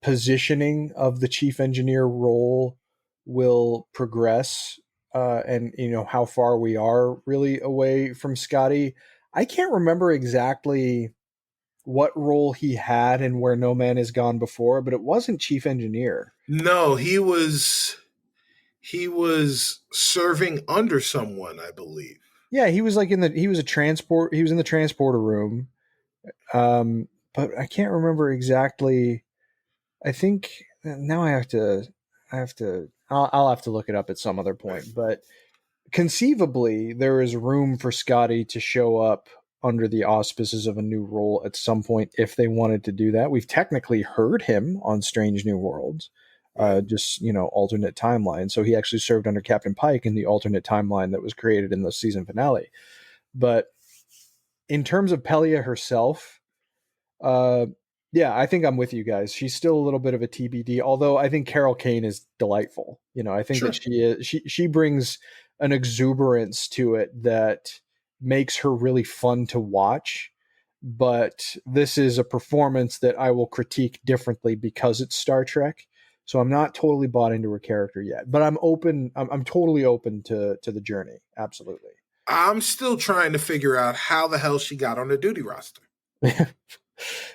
positioning of the chief engineer role will progress, and you know how far we are really away from Scotty. I can't remember exactly what role he had and where No Man Has Gone before, but it wasn't chief engineer. No, he was serving under someone, I believe. Yeah, he was like he was in the transporter room. But I can't remember exactly. I think now I'll have to look it up at some other point, but conceivably there is room for Scotty to show up under the auspices of a new role at some point if they wanted to do that. We've technically heard him on Strange New Worlds, just, you know, alternate timeline. So he actually served under Captain Pike in the alternate timeline that was created in the season finale. But in terms of Pelia herself, yeah, I think I'm with you guys. She's still a little bit of a TBD, although I think Carol Kane is delightful. You know, I think that she brings an exuberance to it that makes her really fun to watch. But this is a performance that I will critique differently because it's Star Trek. So I'm not totally bought into her character yet, but I'm open. I'm totally open to the journey. Absolutely. I'm still trying to figure out how the hell she got on the duty roster.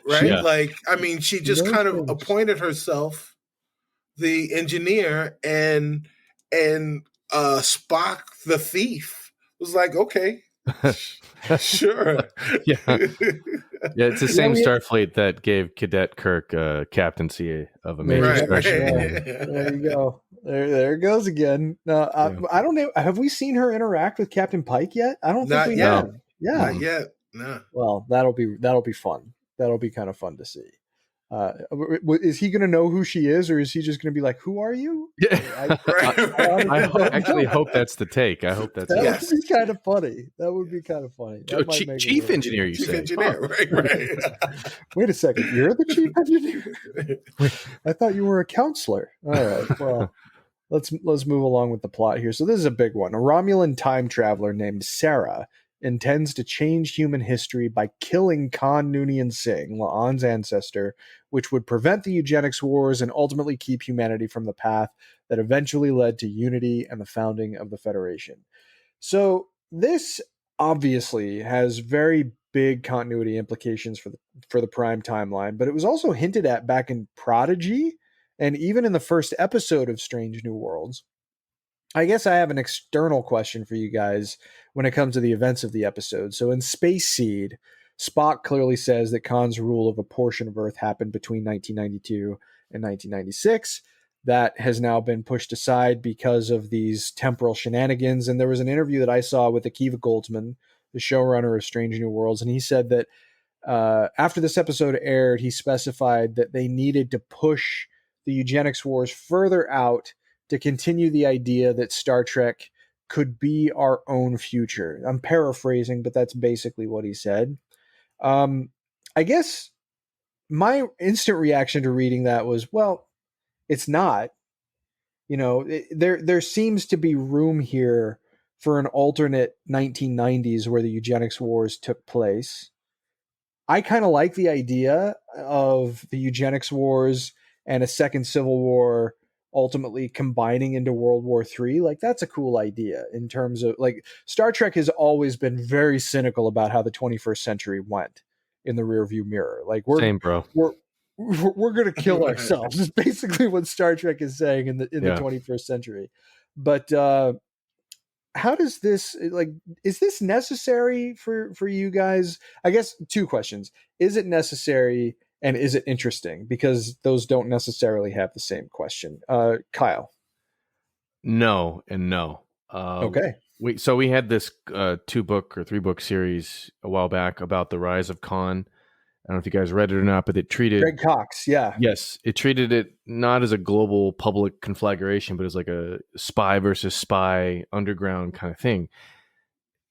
Right? Yeah. Like, I mean, she just kind of appointed herself the engineer, and Spock the thief was like, okay, sure. Yeah. Yeah, it's the same Starfleet that gave Cadet Kirk captaincy of a major starship. There you go. There it goes again. I don't know. Have we seen her interact with Captain Pike yet? I don't think we have. Yeah, not yet. No. Well, that'll be fun. That'll be kind of fun to see. Is he going to know who she is, or is he just going to be like, "Who are you?" Yeah. I actually hope that's the take. I hope that's that would be kind of funny. That would be kind of funny. Chief engineer, you chief say? Engineer, right? Wait a second, you're the chief engineer? I thought you were a counselor. All right, well, let's move along with the plot here. So this is a big one. A Romulan time traveler named Sarah intends to change human history by killing La'an Noonien-Singh, La'an's ancestor, which would prevent the eugenics wars and ultimately keep humanity from the path that eventually led to unity and the founding of the Federation. So this obviously has very big continuity implications for the Prime timeline, but it was also hinted at back in Prodigy and even in the first episode of Strange New Worlds. I guess I have an external question for you guys when it comes to the events of the episode. So in Space Seed, Spock clearly says that Khan's rule of a portion of Earth happened between 1992 and 1996. That has now been pushed aside because of these temporal shenanigans. And there was an interview that I saw with Akiva Goldsman, the showrunner of Strange New Worlds, and he said that after this episode aired, he specified that they needed to push the eugenics wars further out to continue the idea that Star Trek could be our own future. I'm paraphrasing, but that's basically what he said. I guess my instant reaction to reading that was, well, it's not. You know, there seems to be room here for an alternate 1990s where the eugenics wars took place. I kind of like the idea of the eugenics wars and a second civil war ultimately combining into World War III. Like, that's a cool idea in terms of, like, Star Trek has always been very cynical about how the 21st century went in the rearview mirror. Like, Same, bro. We're going to kill ourselves is basically what Star Trek is saying in the 21st century. But how does this, like, is this necessary for you guys? I guess two questions. Is it necessary? And is it interesting? Because those don't necessarily have the same question. Kyle. No and no. Okay. We had this 2-book or 3-book series a while back about the rise of Khan. I don't know if you guys read it or not, but it treated Greg Cox, yeah. Yes, it treated it not as a global public conflagration, but as like a spy versus spy underground kind of thing.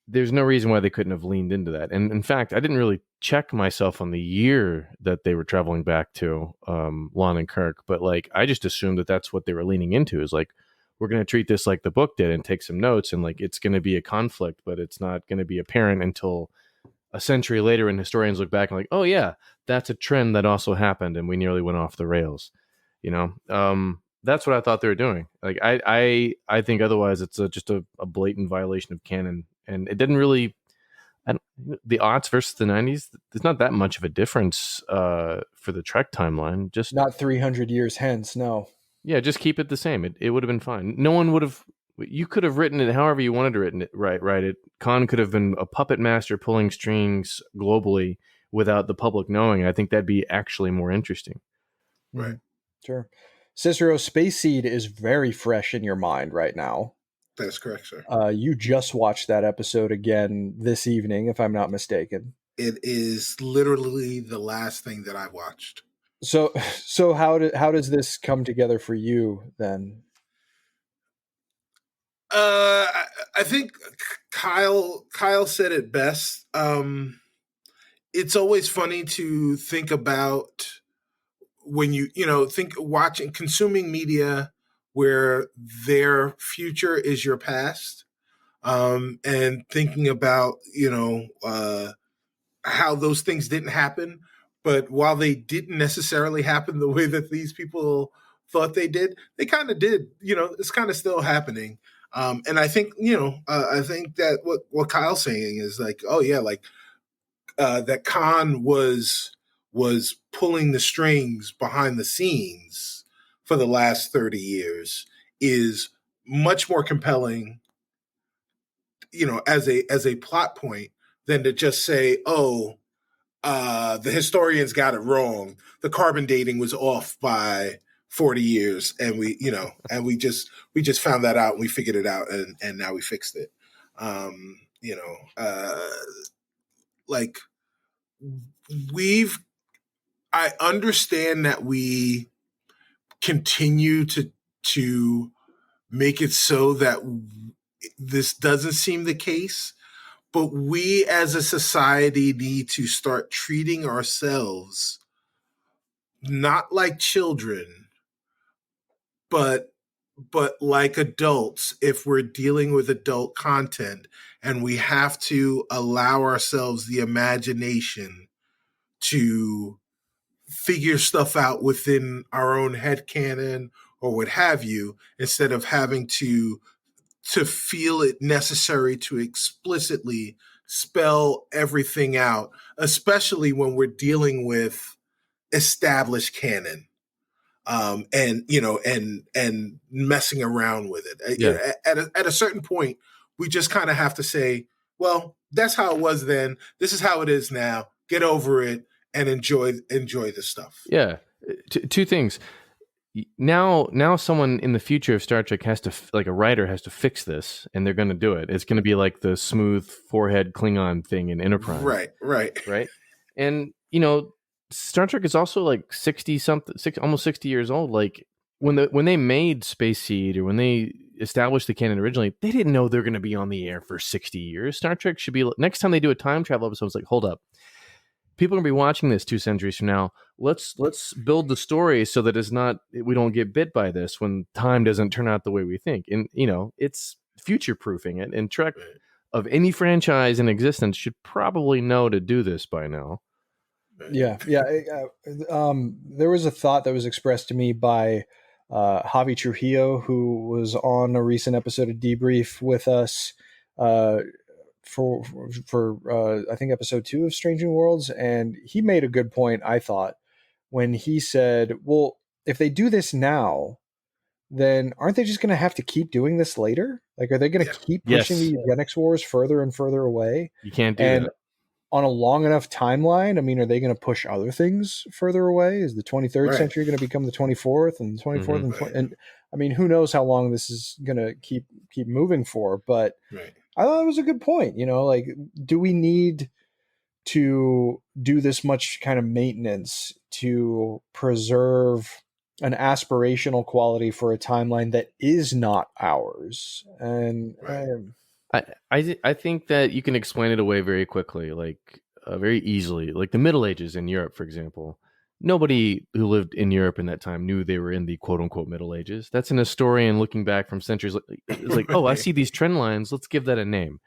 There's no reason why they couldn't have leaned into that. And in fact, I didn't really check myself on the year that they were traveling back to La'an and Kirk, but like I just assumed that that's what they were leaning into, is like, we're going to treat this like the book did and take some notes, and like it's going to be a conflict, but it's not going to be apparent until a century later, and historians look back and like, oh yeah, that's a trend that also happened, and we nearly went off the rails. That's what I thought they were doing. Like I think otherwise it's just a blatant violation of canon, and it didn't really. The aughts versus the 90s, there's not that much of a difference for the Trek timeline. Just not 300 years hence. No. Yeah, just keep it the same. It would have been fine. No one would have. You could have written it however you wanted to written it. Right. Khan could have been a puppet master pulling strings globally without the public knowing. I think that'd be actually more interesting. Right. Sure. Cicero, Space Seed is very fresh in your mind right now. That's correct, sir. You just watched that episode again this evening, if I'm not mistaken. It is literally the last thing that I watched. So how does this come together for you then? I think Kyle said it best. It's always funny to think about when you think watching, consuming media where their future is your past, and thinking about how those things didn't happen, but while they didn't necessarily happen the way that these people thought they did, they kind of did. It's kind of still happening. And I think, I think that what Kyle's saying is like, oh yeah, like that Khan was pulling the strings behind the scenes for the last 30 years is much more compelling, as a plot point than to just say, oh, the historians got it wrong. The carbon dating was off by 40 years, and we just found that out, and we figured it out, and now we fixed it. Like I understand that we continue to make it so that this doesn't seem the case, but we as a society need to start treating ourselves not like children, but like adults if we're dealing with adult content, and we have to allow ourselves the imagination to figure stuff out within our own headcanon or what have you, instead of having to feel it necessary to explicitly spell everything out, especially when we're dealing with established canon, and messing around with it. Yeah. At a certain point, we just kind of have to say, well, that's how it was then. This is how it is now. Get over it and enjoy the stuff. Yeah. Two things. Now someone in the future of Star Trek has to, like a writer has to fix this, and they're going to do it. It's going to be like the smooth forehead Klingon thing in Enterprise. Right. And, Star Trek is also like 60 something, almost 60 years old. Like when they made Space Seed, or when they established the canon originally, they didn't know they're going to be on the air for 60 years. Star Trek should be, next time they do a time travel episode, it's like, hold up. People are going to be watching this 2 centuries from now. Let's build the story so that we don't get bit by this when time doesn't turn out the way we think. And, it's future-proofing it. And Trek, of any franchise in existence, should probably know to do this by now. Yeah. There was a thought that was expressed to me by Javi Trujillo, who was on a recent episode of Debrief with us, for I think episode 2 of Strange New Worlds, and he made a good point, I thought, when he said, well, if they do this now, then aren't they just going to have to keep doing this later? Like, are they going to keep pushing the eugenics wars further and further away? You can't do that. On a long enough timeline, I mean, are they going to push other things further away? Is the 23rd century going to become the 24th, and the 24th and I mean, who knows how long this is going to keep moving for, but I thought it was a good point. Like, do we need to do this much kind of maintenance to preserve an aspirational quality for a timeline that is not ours. And I think that you can explain it away very quickly, like very easily. Like the Middle Ages in Europe, for example. Nobody who lived in Europe in that time knew they were in the quote unquote Middle Ages. That's an historian looking back from centuries. It's like, oh, I see these trend lines. Let's give that a name.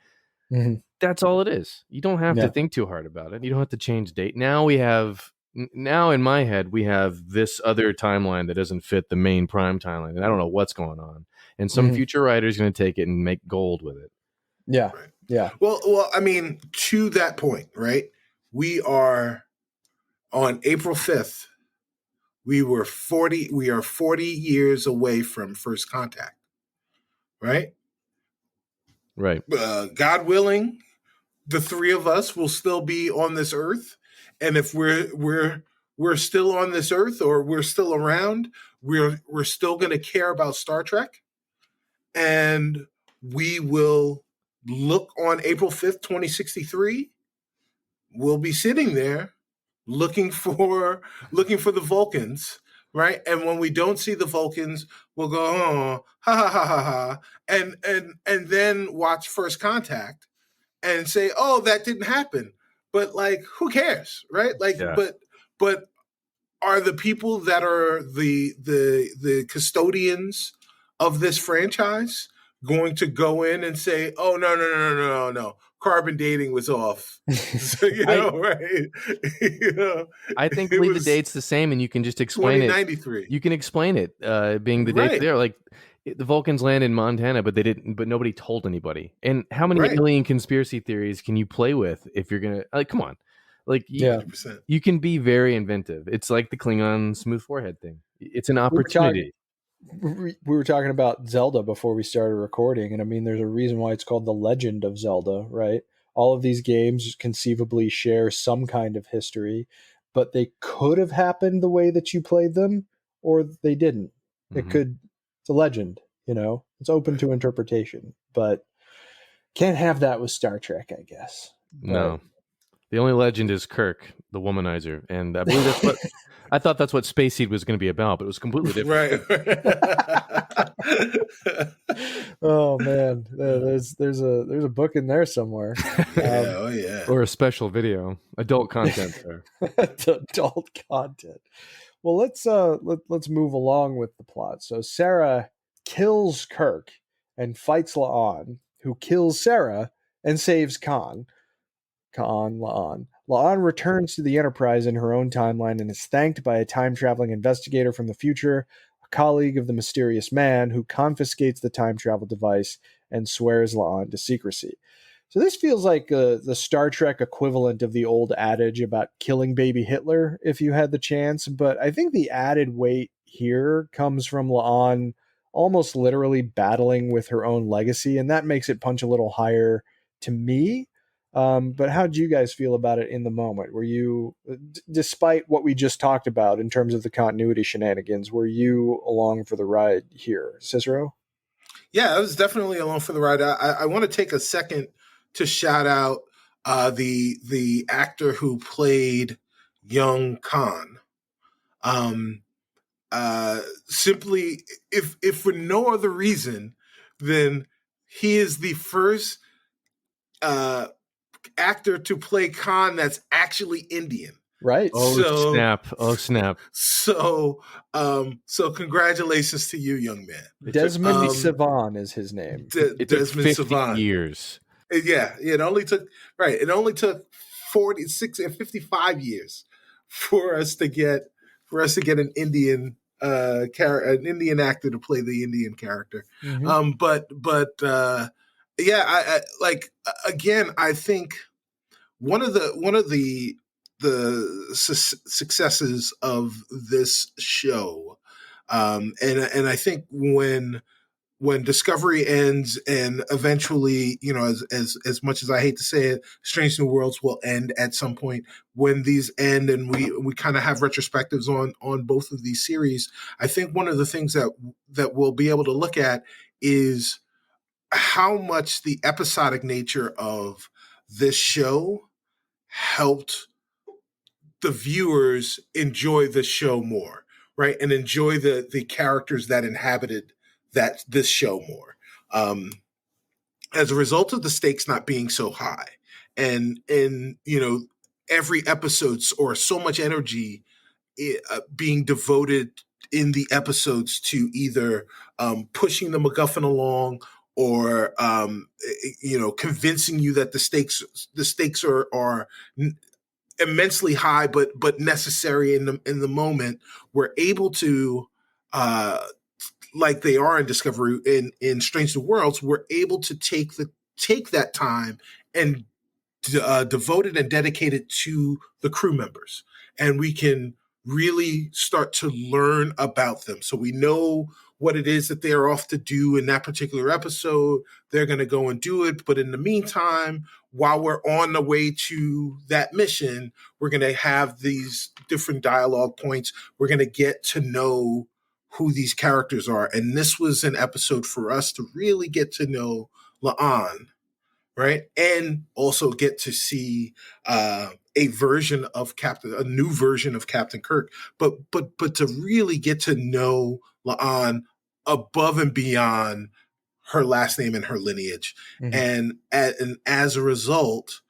That's all it is. You don't have to think too hard about it. You don't have to change date. Now in my head, we have this other timeline that doesn't fit the main prime timeline. And I don't know what's going on. And some future writer is going to take it and make gold with it. Yeah. Right. Yeah. Well, I mean, to that point, right? We are on April 5th. We are 40 years away from first contact. Right? Right. God willing, the three of us will still be on this earth. And if we're still on this earth or we're still around, we're still going to care about Star Trek. And we will look on April 5th, 2063. We'll be sitting there looking for the Vulcans, right? And when we don't see the Vulcans, we'll go, oh, ha ha ha ha ha, and then watch First Contact and say, oh, that didn't happen. But like, who cares, right? Like, but are the people that are the custodians of this franchise going to go in and say, oh, no, carbon dating was off? So, right? I think leave the dates the same, and you can just explain 2093. You can explain it being the date there. Like the Vulcans land in Montana, but they didn't. But nobody told anybody. And how many alien conspiracy theories can you play with if you're gonna? Like, come on, like you can be very inventive. It's like the Klingon smooth forehead thing. It's an opportunity. We were talking about Zelda before we started recording, and I mean, there's a reason why it's called The Legend of Zelda, right? All of these games conceivably share some kind of history, but they could have happened the way that you played them, or they didn't. It's a legend, it's open to interpretation, but can't have that with Star Trek, I guess. No. The only legend is Kirk, the womanizer, and I believe that's what I thought. That's what Space Seed was going to be about, but it was completely different. Right. Oh man, there's a book in there somewhere. Or a special video, adult content there. Adult content. Well, let's move along with the plot. So Sarah kills Kirk and fights La'an, who kills Sarah and saves La'an. La'an returns to the Enterprise in her own timeline and is thanked by a time-traveling investigator from the future, a colleague of the mysterious man, who confiscates the time travel device and swears La'an to secrecy. So this feels like the Star Trek equivalent of the old adage about killing baby Hitler if you had the chance, but I think the added weight here comes from La'an almost literally battling with her own legacy, and that makes it punch a little higher to me. But how did you guys feel about it in the moment? Were you, despite what we just talked about in terms of the continuity shenanigans, were you along for the ride here, Cicero? Yeah, I was definitely along for the ride. I want to take a second to shout out the actor who played young Khan. Simply, if for no other reason than he is the first actor to play Khan that's actually Indian. Right. Oh, snap. So congratulations to you, young man. Desmond Sivan is his name. It took 50 years. Yeah, it only took 46 and 55 years for us to get an Indian an Indian actor to play the Indian character. I think one of the successes of this show, and I think when Discovery ends, and eventually, as much as I hate to say it, Strange New Worlds will end at some point. When these end, and we kind of have retrospectives on both of these series, I think one of the things that we'll be able to look at is how much the episodic nature of this show helped the viewers enjoy the show more, right? And enjoy the characters that inhabited this show more. As a result of the stakes not being so high, and every episode's or so much energy being devoted in the episodes to either pushing the MacGuffin along or convincing you that the stakes are immensely high but necessary in the moment. We're able to like they are in Discovery in Strange New Worlds, we're able to take that time and devote it and dedicate it to the crew members, and we can really start to learn about them. So we know what it is that they're off to do in that particular episode. They're going to go and do it. But in the meantime, while we're on the way to that mission, we're going to have these different dialogue points. We're going to get to know who these characters are. And this was an episode for us to really get to know La'an, right? And also get to see a new version of Captain Kirk, but to really get to know La'an above and beyond her last name and her lineage. Mm-hmm. And as a result,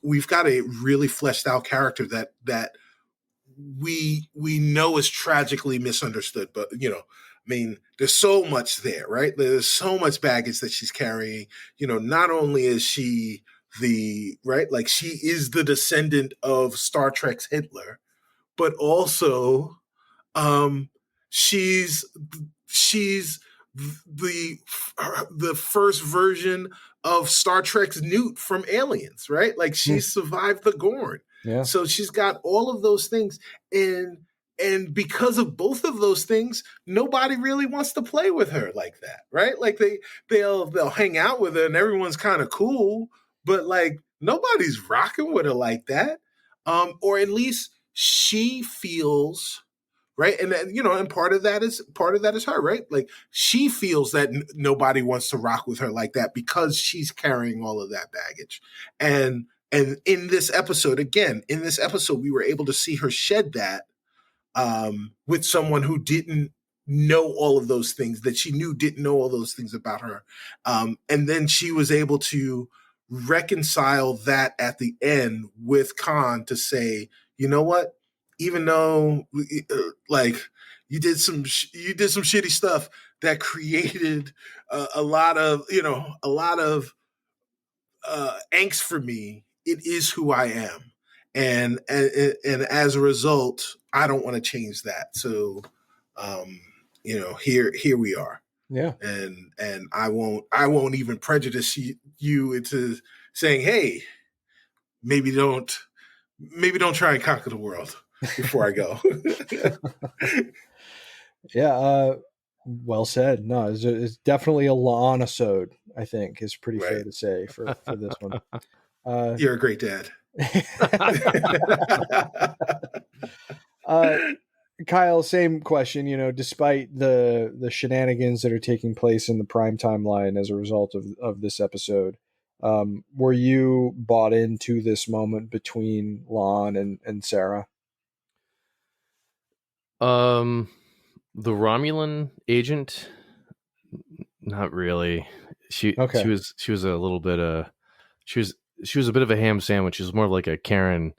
we've got a really fleshed out character that we know is tragically misunderstood, but there's so much there, right? There's so much baggage that she's carrying. Not only is she she is the descendant of Star Trek's Hitler, but also she's the first version of Star Trek's Newt from Aliens, right? Like she survived the Gorn. Yeah. So she's got all of those things. And because of both of those things, nobody really wants to play with her like that, right? Like they'll hang out with her and everyone's kind of cool, but like nobody's rocking with her like that. Or at least she feels, right? And part of that is her, right? Like she feels that nobody wants to rock with her like that because she's carrying all of that baggage. And in this episode, we were able to see her shed that with someone who didn't know all of those things, that she knew didn't know all those things about her. And then she was able to reconcile that at the end with Khan to say, you know what? Even though you did some shitty stuff that created a lot of angst for me, it is who I am. And as a result, I don't want to change that. So, here we are. Yeah. And I won't even prejudice you into saying, hey, maybe don't try and conquer the world before I go. Yeah. Well said. No, it's definitely a La'an episode, I think, is pretty fair to say for this one. You're a great dad. Kyle, same question. Despite the shenanigans that are taking place in the prime timeline as a result of this episode, were you bought into this moment between La'an and Sarah? The Romulan agent, not really. She was a little bit she was a bit of a ham sandwich. She was more like a Karen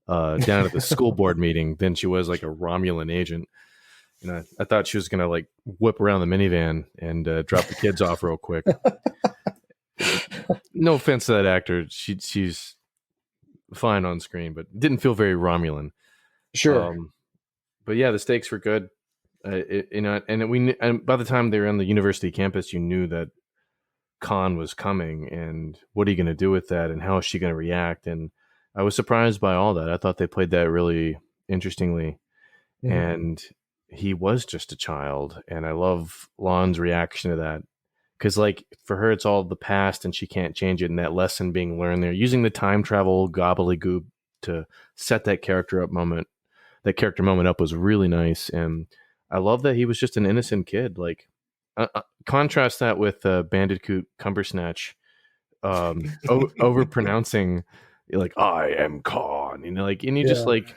down at the school board meeting than she was like a Romulan agent. I thought she was gonna like whip around the minivan and drop the kids off real quick. No offense to that actor, she's fine on screen, but didn't feel very Romulan. Sure. But yeah, the stakes were good. And by the time they were on the university campus, you knew that Khan was coming, and what are you going to do with that, and how is she going to react? And I was surprised by all that. I thought they played that really interestingly. Mm-hmm. And he was just a child, and I love La'an's reaction to that, because like for her, it's all the past, and she can't change it. And that lesson being learned there, using the time travel gobbledygook to set that character moment up was really nice. And I love that he was just an innocent kid. Like contrast that with Bandicoot Cumbersnatch over pronouncing You're like, I am Khan, like, and you just Yeah. like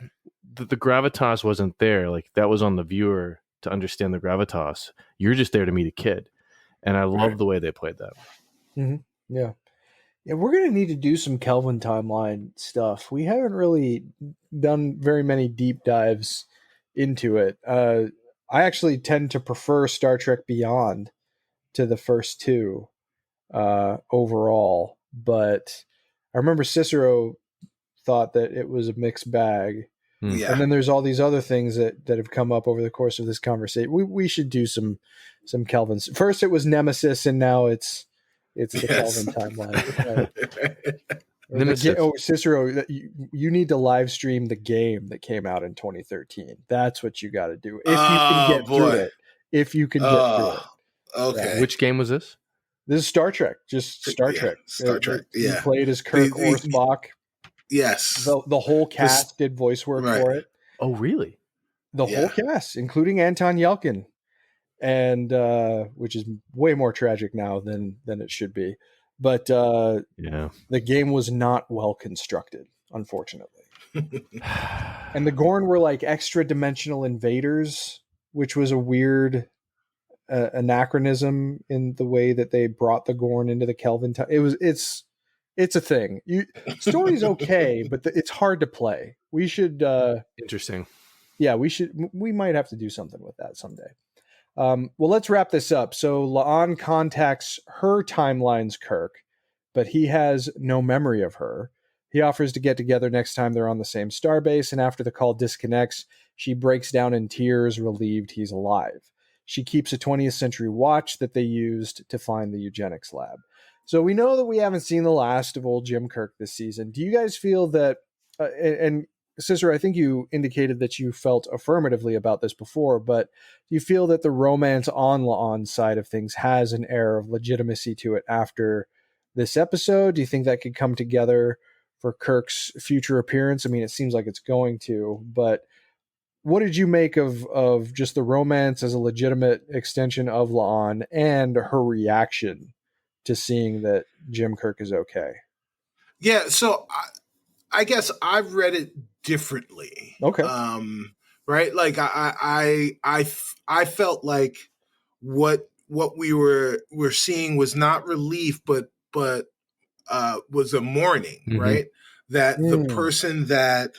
the gravitas wasn't there. Like that was on the viewer to understand the gravitas. You're just there to meet a kid, and I love the way they played that. Yeah. Yeah, we're going to need to do some Kelvin timeline stuff. We haven't really done very many deep dives into it. I actually tend to prefer Star Trek Beyond to the first two overall, but I remember Cicero thought that it was a mixed bag. Yeah. And then there's all these other things that have come up over the course of this conversation. We should do some Kelvins. First it was Nemesis, and now it's the Kelvin timeline. Cicero, you need to live stream the game that came out in 2013. That's what you got to do if you can get through it. If you can get through it. Okay. Which game was this? This is Star Trek. Just Star Trek. Star Trek. You played as Kirk or Spock. Yes. The whole cast did voice work for it. Oh, really? The whole cast, including Anton Yelkin, and which is way more tragic now than it should be. But the game was not well constructed, unfortunately. And the Gorn were like extra dimensional invaders, which was a weird anachronism in the way that they brought the Gorn into the Kelvin time. It's a thing. Story's okay, but it's hard to play. We should interesting. Yeah, we might have to do something with that someday. Well, let's wrap this up. So La'an contacts her timeline's Kirk, but he has no memory of her. He offers to get together next time they're on the same starbase, and after the call disconnects, she breaks down in tears, relieved he's alive. She keeps a 20th century watch that they used to find the eugenics lab. So we know that we haven't seen the last of old Jim Kirk this season. Do you guys feel that, and Cicero, I think you indicated that you felt affirmatively about this before, but do you feel that the romance on La'an's side of things has an air of legitimacy to it after this episode? Do you think that could come together for Kirk's future appearance? I mean, it seems like it's going to, but what did you make of just the romance as a legitimate extension of La'an and her reaction to seeing that Jim Kirk is okay? Yeah, so I guess I've read it differently. Okay. Right? Like I felt like what we were seeing was not relief, but was a mourning, right? That the person that,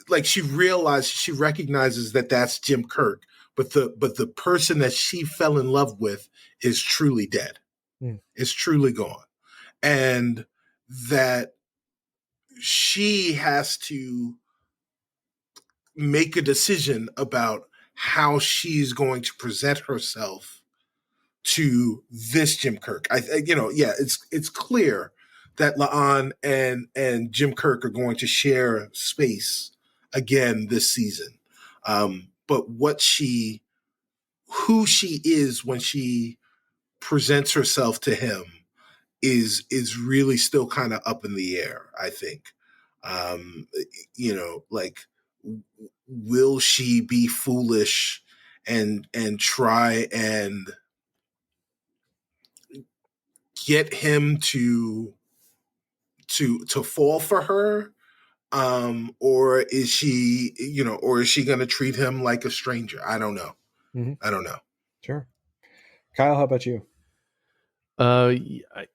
like, she recognizes that that's Jim Kirk, but the person that she fell in love with is truly dead. Is truly gone. And that she has to make a decision about how she's going to present herself to this Jim Kirk. It's clear that La'an and Jim Kirk are going to share space again this season. But who she is when she presents herself to him is really still kind of up in the air, I think. Like, will she be foolish and try and get him to fall for her? Or is she going to treat him like a stranger? I don't know. I don't know. Sure. Kyle, how about you? I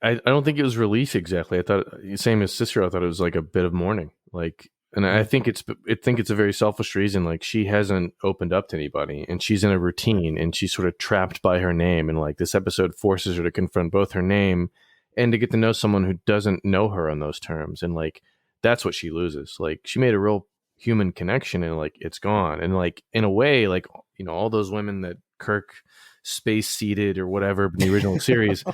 don't think it was relief exactly. I thought, same as Cicero, I thought it was like a bit of mourning. Like, and I think it's a very selfish reason. Like, she hasn't opened up to anybody, and she's in a routine, and she's sort of trapped by her name. And like, this episode forces her to confront both her name and to get to know someone who doesn't know her on those terms. And like, that's what she loses. Like, she made a real human connection, and like, it's gone. And like, in a way, like, all those women that Kirk space seeded or whatever in the original series,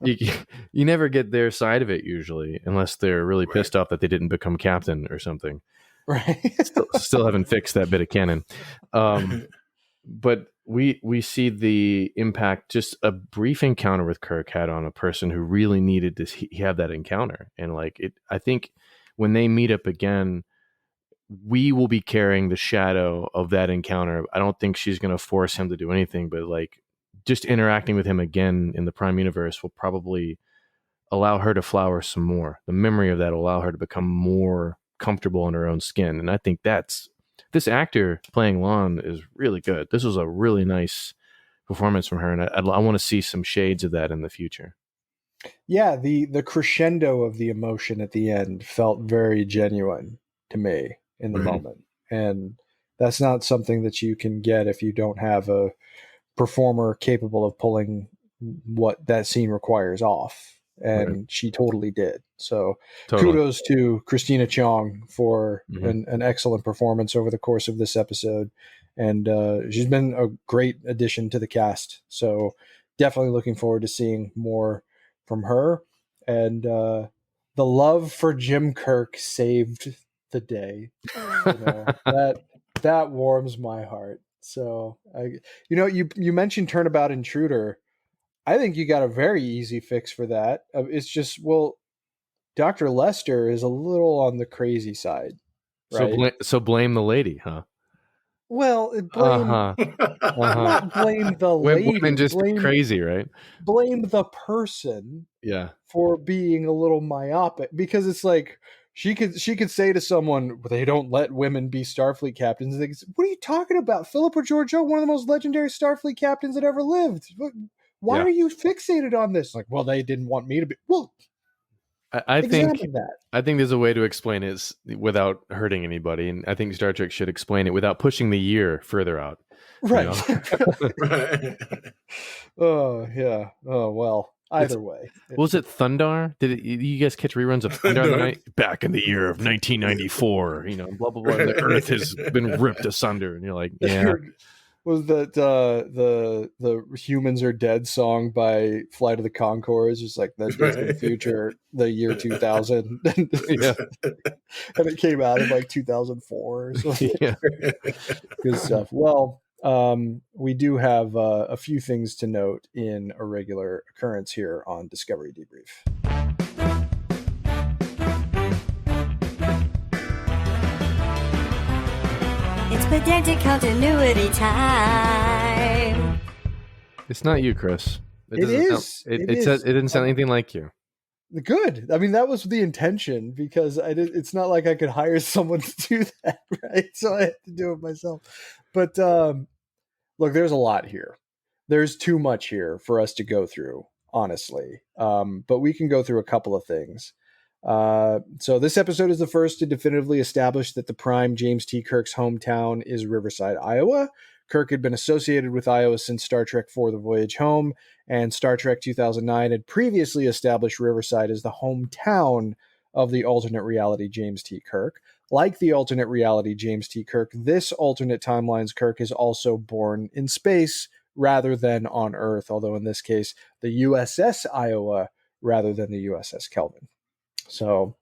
you never get their side of it usually, unless they're really pissed off that they didn't become captain or something. Right. still haven't fixed that bit of canon. But we see the impact just a brief encounter with Kirk had on a person who really needed to have that encounter. And like, I think when they meet up again, we will be carrying the shadow of that encounter. I don't think she's going to force him to do anything, but like, just interacting with him again in the Prime Universe will probably allow her to flower some more. The memory of that will allow her to become more comfortable in her own skin. And I think this actor playing La'an is really good. This was a really nice performance from her, and I want to see some shades of that in the future. Yeah, the crescendo of the emotion at the end felt very genuine to me in the moment. And that's not something that you can get if you don't have a performer capable of pulling what that scene requires off. And she totally did. So kudos to Christina Chong for an excellent performance over the course of this episode. And she's been a great addition to the cast. So definitely looking forward to seeing more from her. And the love for Jim Kirk saved the day. That warms my heart. So you mentioned Turnabout Intruder. I think you got a very easy fix for that. It's just, Dr. Lester is a little on the crazy side, right? So blame the lady, huh? Well, not blame the lady. Women just be crazy, right? Blame the person, for being a little myopic, because it's like she could say to someone, they don't let women be Starfleet captains. And they say, what are you talking about? Philippa Georgiou, one of the most legendary Starfleet captains that ever lived. Why are you fixated on this? Like, well, they didn't want me to be. Well, I think there's a way to explain it without hurting anybody, and I think Star Trek should explain it without pushing the year further out. Right. Oh yeah. Oh well. Either way. Was it Thundar? You guys catch reruns of Thundar the night back in the year of 1994? Blah blah blah. And the Earth has been ripped asunder, and you're like, yeah. Was that the Humans Are Dead song by Flight of the Conchords? Just like that in the future, the year 2000. And it came out in like 2004 or something. Yeah. Good stuff. Well, we do have a few things to note in a regular occurrence here on Discovery Debrief. It's pedantic continuity time. It's not you, Chris. It is. It didn't sound anything like you. Good. I mean, that was the intention, because it's not like I could hire someone to do that, right? So I had to do it myself. But look, there's a lot here. There's too much here for us to go through, honestly. But we can go through a couple of things. So this episode is the first to definitively establish that the Prime, James T. Kirk's hometown, is Riverside, Iowa. Kirk had been associated with Iowa since Star Trek IV: The Voyage Home, and Star Trek 2009 had previously established Riverside as the hometown of the alternate reality James T. Kirk. Like the alternate reality James T. Kirk, this alternate timeline's Kirk is also born in space rather than on Earth, although in this case, the USS Iowa rather than the USS Kelvin. So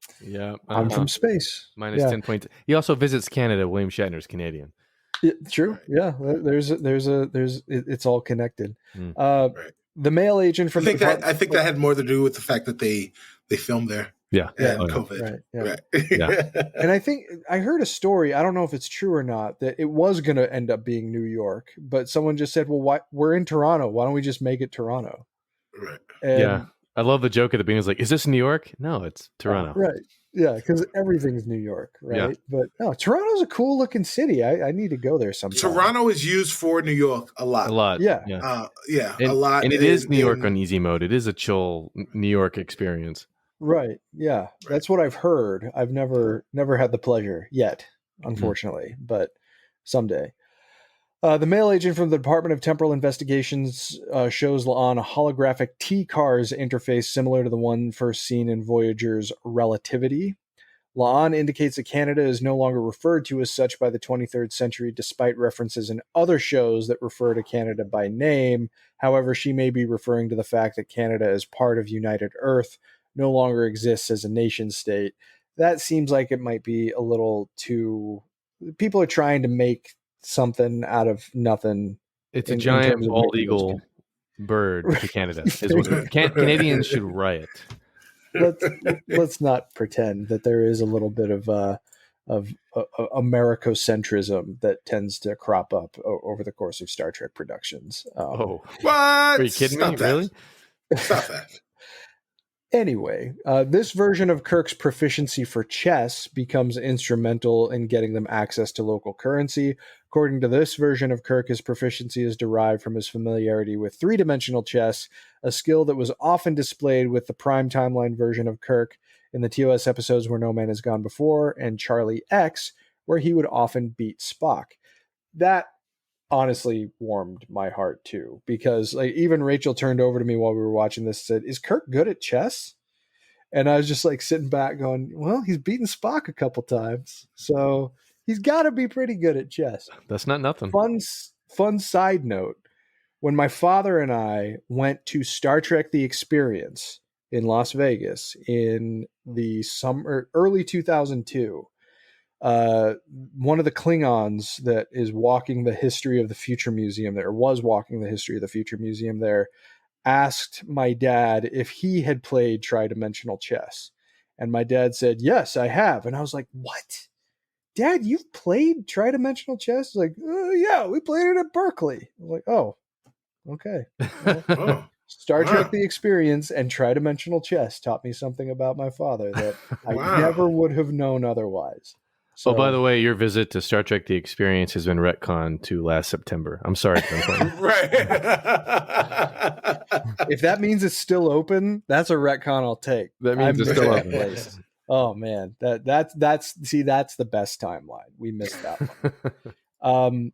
I'm from space. Minus 10 points. He also visits Canada. William Shatner's Canadian. True. Yeah. It's all connected. The mail agent from I think that had more to do with the fact that they filmed there. Yeah. And COVID. Right. Yeah. And I think I heard a story, I don't know if it's true or not, that it was going to end up being New York, but someone just said, well, we're in Toronto. Why don't we just make it Toronto? Right. And I love the joke at the beginning. It's like, is this New York? No, it's Toronto. Right. Yeah, because everything's New York, right? Yeah. But no, Toronto's a cool looking city. I need to go there sometime. Toronto is used for New York a lot. Yeah. A lot. And it is New York on easy mode. It is a chill New York experience. Right. Yeah. Right. That's what I've heard. I've never had the pleasure yet, unfortunately, but someday. The mail agent from the Department of Temporal Investigations shows La'an a holographic T-CARS interface similar to the one first seen in Voyager's Relativity. La'an indicates that Canada is no longer referred to as such by the 23rd century, despite references in other shows that refer to Canada by name. However, she may be referring to the fact that Canada, as part of United Earth, no longer exists as a nation state. That seems like it might be a little too... People are trying to make something out of nothing. It's a giant bald eagle bird to Canada. Is what Canadians should riot. Let's not pretend that there is a little bit of Americocentrism that tends to crop up over the course of Star Trek productions. What? Are you kidding me? Stop that. Really? Stop that. Anyway, this version of Kirk's proficiency for chess becomes instrumental in getting them access to local currency. According to this version of Kirk, his proficiency is derived from his familiarity with three-dimensional chess, a skill that was often displayed with the Prime Timeline version of Kirk in the TOS episodes Where No Man Has Gone Before and Charlie X, where he would often beat Spock. That honestly warmed my heart too, because like even Rachel turned over to me while we were watching this and said, "Is Kirk good at chess?" And I was just like sitting back going, well, he's beaten Spock a couple times, so he's got to be pretty good at chess. That's not nothing. Fun side note, when my father and I went to Star Trek The Experience in Las Vegas in the summer, early 2002, one of the Klingons that is walking the History of the Future Museum there, was walking the History of the Future Museum there, asked my dad if he had played tridimensional chess. And my dad said, "Yes, I have." And I was like, "What? Dad, you've played tridimensional chess?" He's like, "Yeah, we played it at Berkeley." I was like, "Oh, okay." Well, Oh, Star wow. Trek The Experience and tridimensional chess taught me something about my father that I Wow. never would have known otherwise. So, Oh, by the way, your visit to Star Trek The Experience has been retconned to last September. I'm sorry, Tom. Right. if that means it's still open, that's a retcon I'll take. That means I it's miss still that open. place. Oh man, that's the best timeline. We missed that one.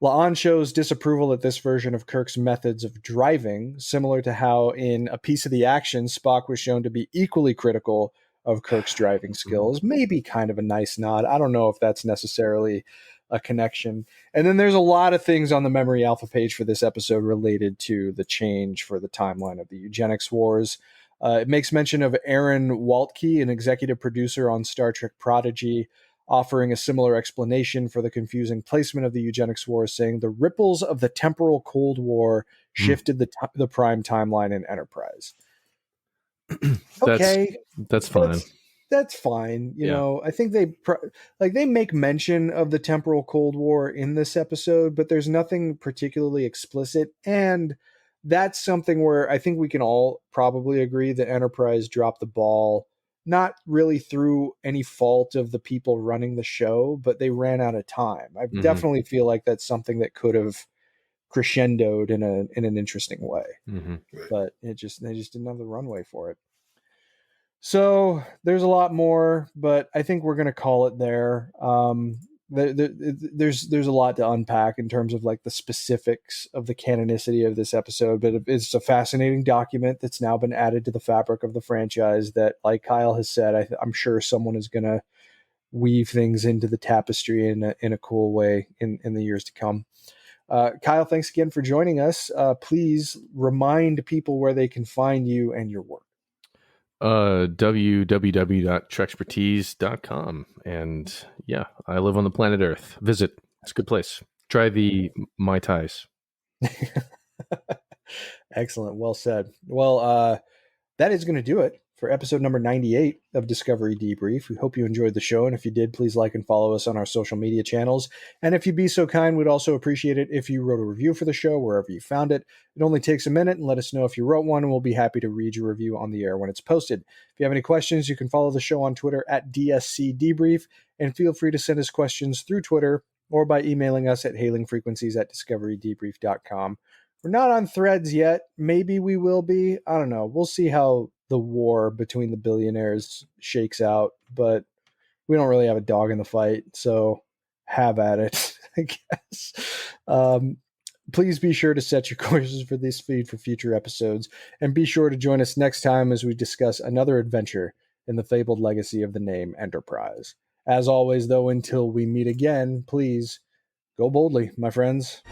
La'an shows disapproval at this version of Kirk's methods of driving, similar to how in A Piece of the Action, Spock was shown to be equally critical of Kirk's driving skills. Maybe kind of a nice nod. I don't know if that's necessarily a connection. And then there's a lot of things on the Memory Alpha page for this episode related to the change for the timeline of the eugenics wars. It makes mention of Aaron Waltke, an executive producer on Star Trek Prodigy, offering a similar explanation for the confusing placement of the eugenics wars, saying the ripples of the temporal Cold War shifted the Prime timeline in Enterprise. Okay, that's fine. That's fine. You Yeah. know, I think they make mention of the temporal Cold War in this episode, but there's nothing particularly explicit. And that's something where I think we can all probably agree that Enterprise dropped the ball, not really through any fault of the people running the show, but they ran out of time. I definitely feel like that's something that could have crescendoed in an interesting way, but they just didn't have the runway for it. So there's a lot more, but I think we're going to call it there. There's a lot to unpack in terms of like the specifics of the canonicity of this episode, but it's a fascinating document that's now been added to the fabric of the franchise that, like Kyle has said, I'm sure someone is going to weave things into the tapestry in a cool way in the years to come. Kyle, thanks again for joining us. Please remind people where they can find you and your work. www.trekspertise.com. And yeah, I live on the planet Earth. Visit. It's a good place. Try the Mai Tais. Excellent. Well said. Well, that is going to do it for episode number 98 of Discovery Debrief. We hope you enjoyed the show, and if you did, please like and follow us on our social media channels. And if you'd be so kind, we'd also appreciate it if you wrote a review for the show wherever you found it. It only takes a minute, and let us know if you wrote one, and we'll be happy to read your review on the air when it's posted. If you have any questions, you can follow the show on Twitter at DSC Debrief, and feel free to send us questions through Twitter or by emailing us at hailingfrequencies@discoverydebrief.com. We're not on Threads yet. Maybe we will be. I don't know. We'll see how the war between the billionaires shakes out, but we don't really have a dog in the fight, so have at it, I guess. Please be sure to set your courses for this feed for future episodes, and be sure to join us next time as we discuss another adventure in the fabled legacy of the name Enterprise. As always, though, until we meet again, please go boldly, my friends.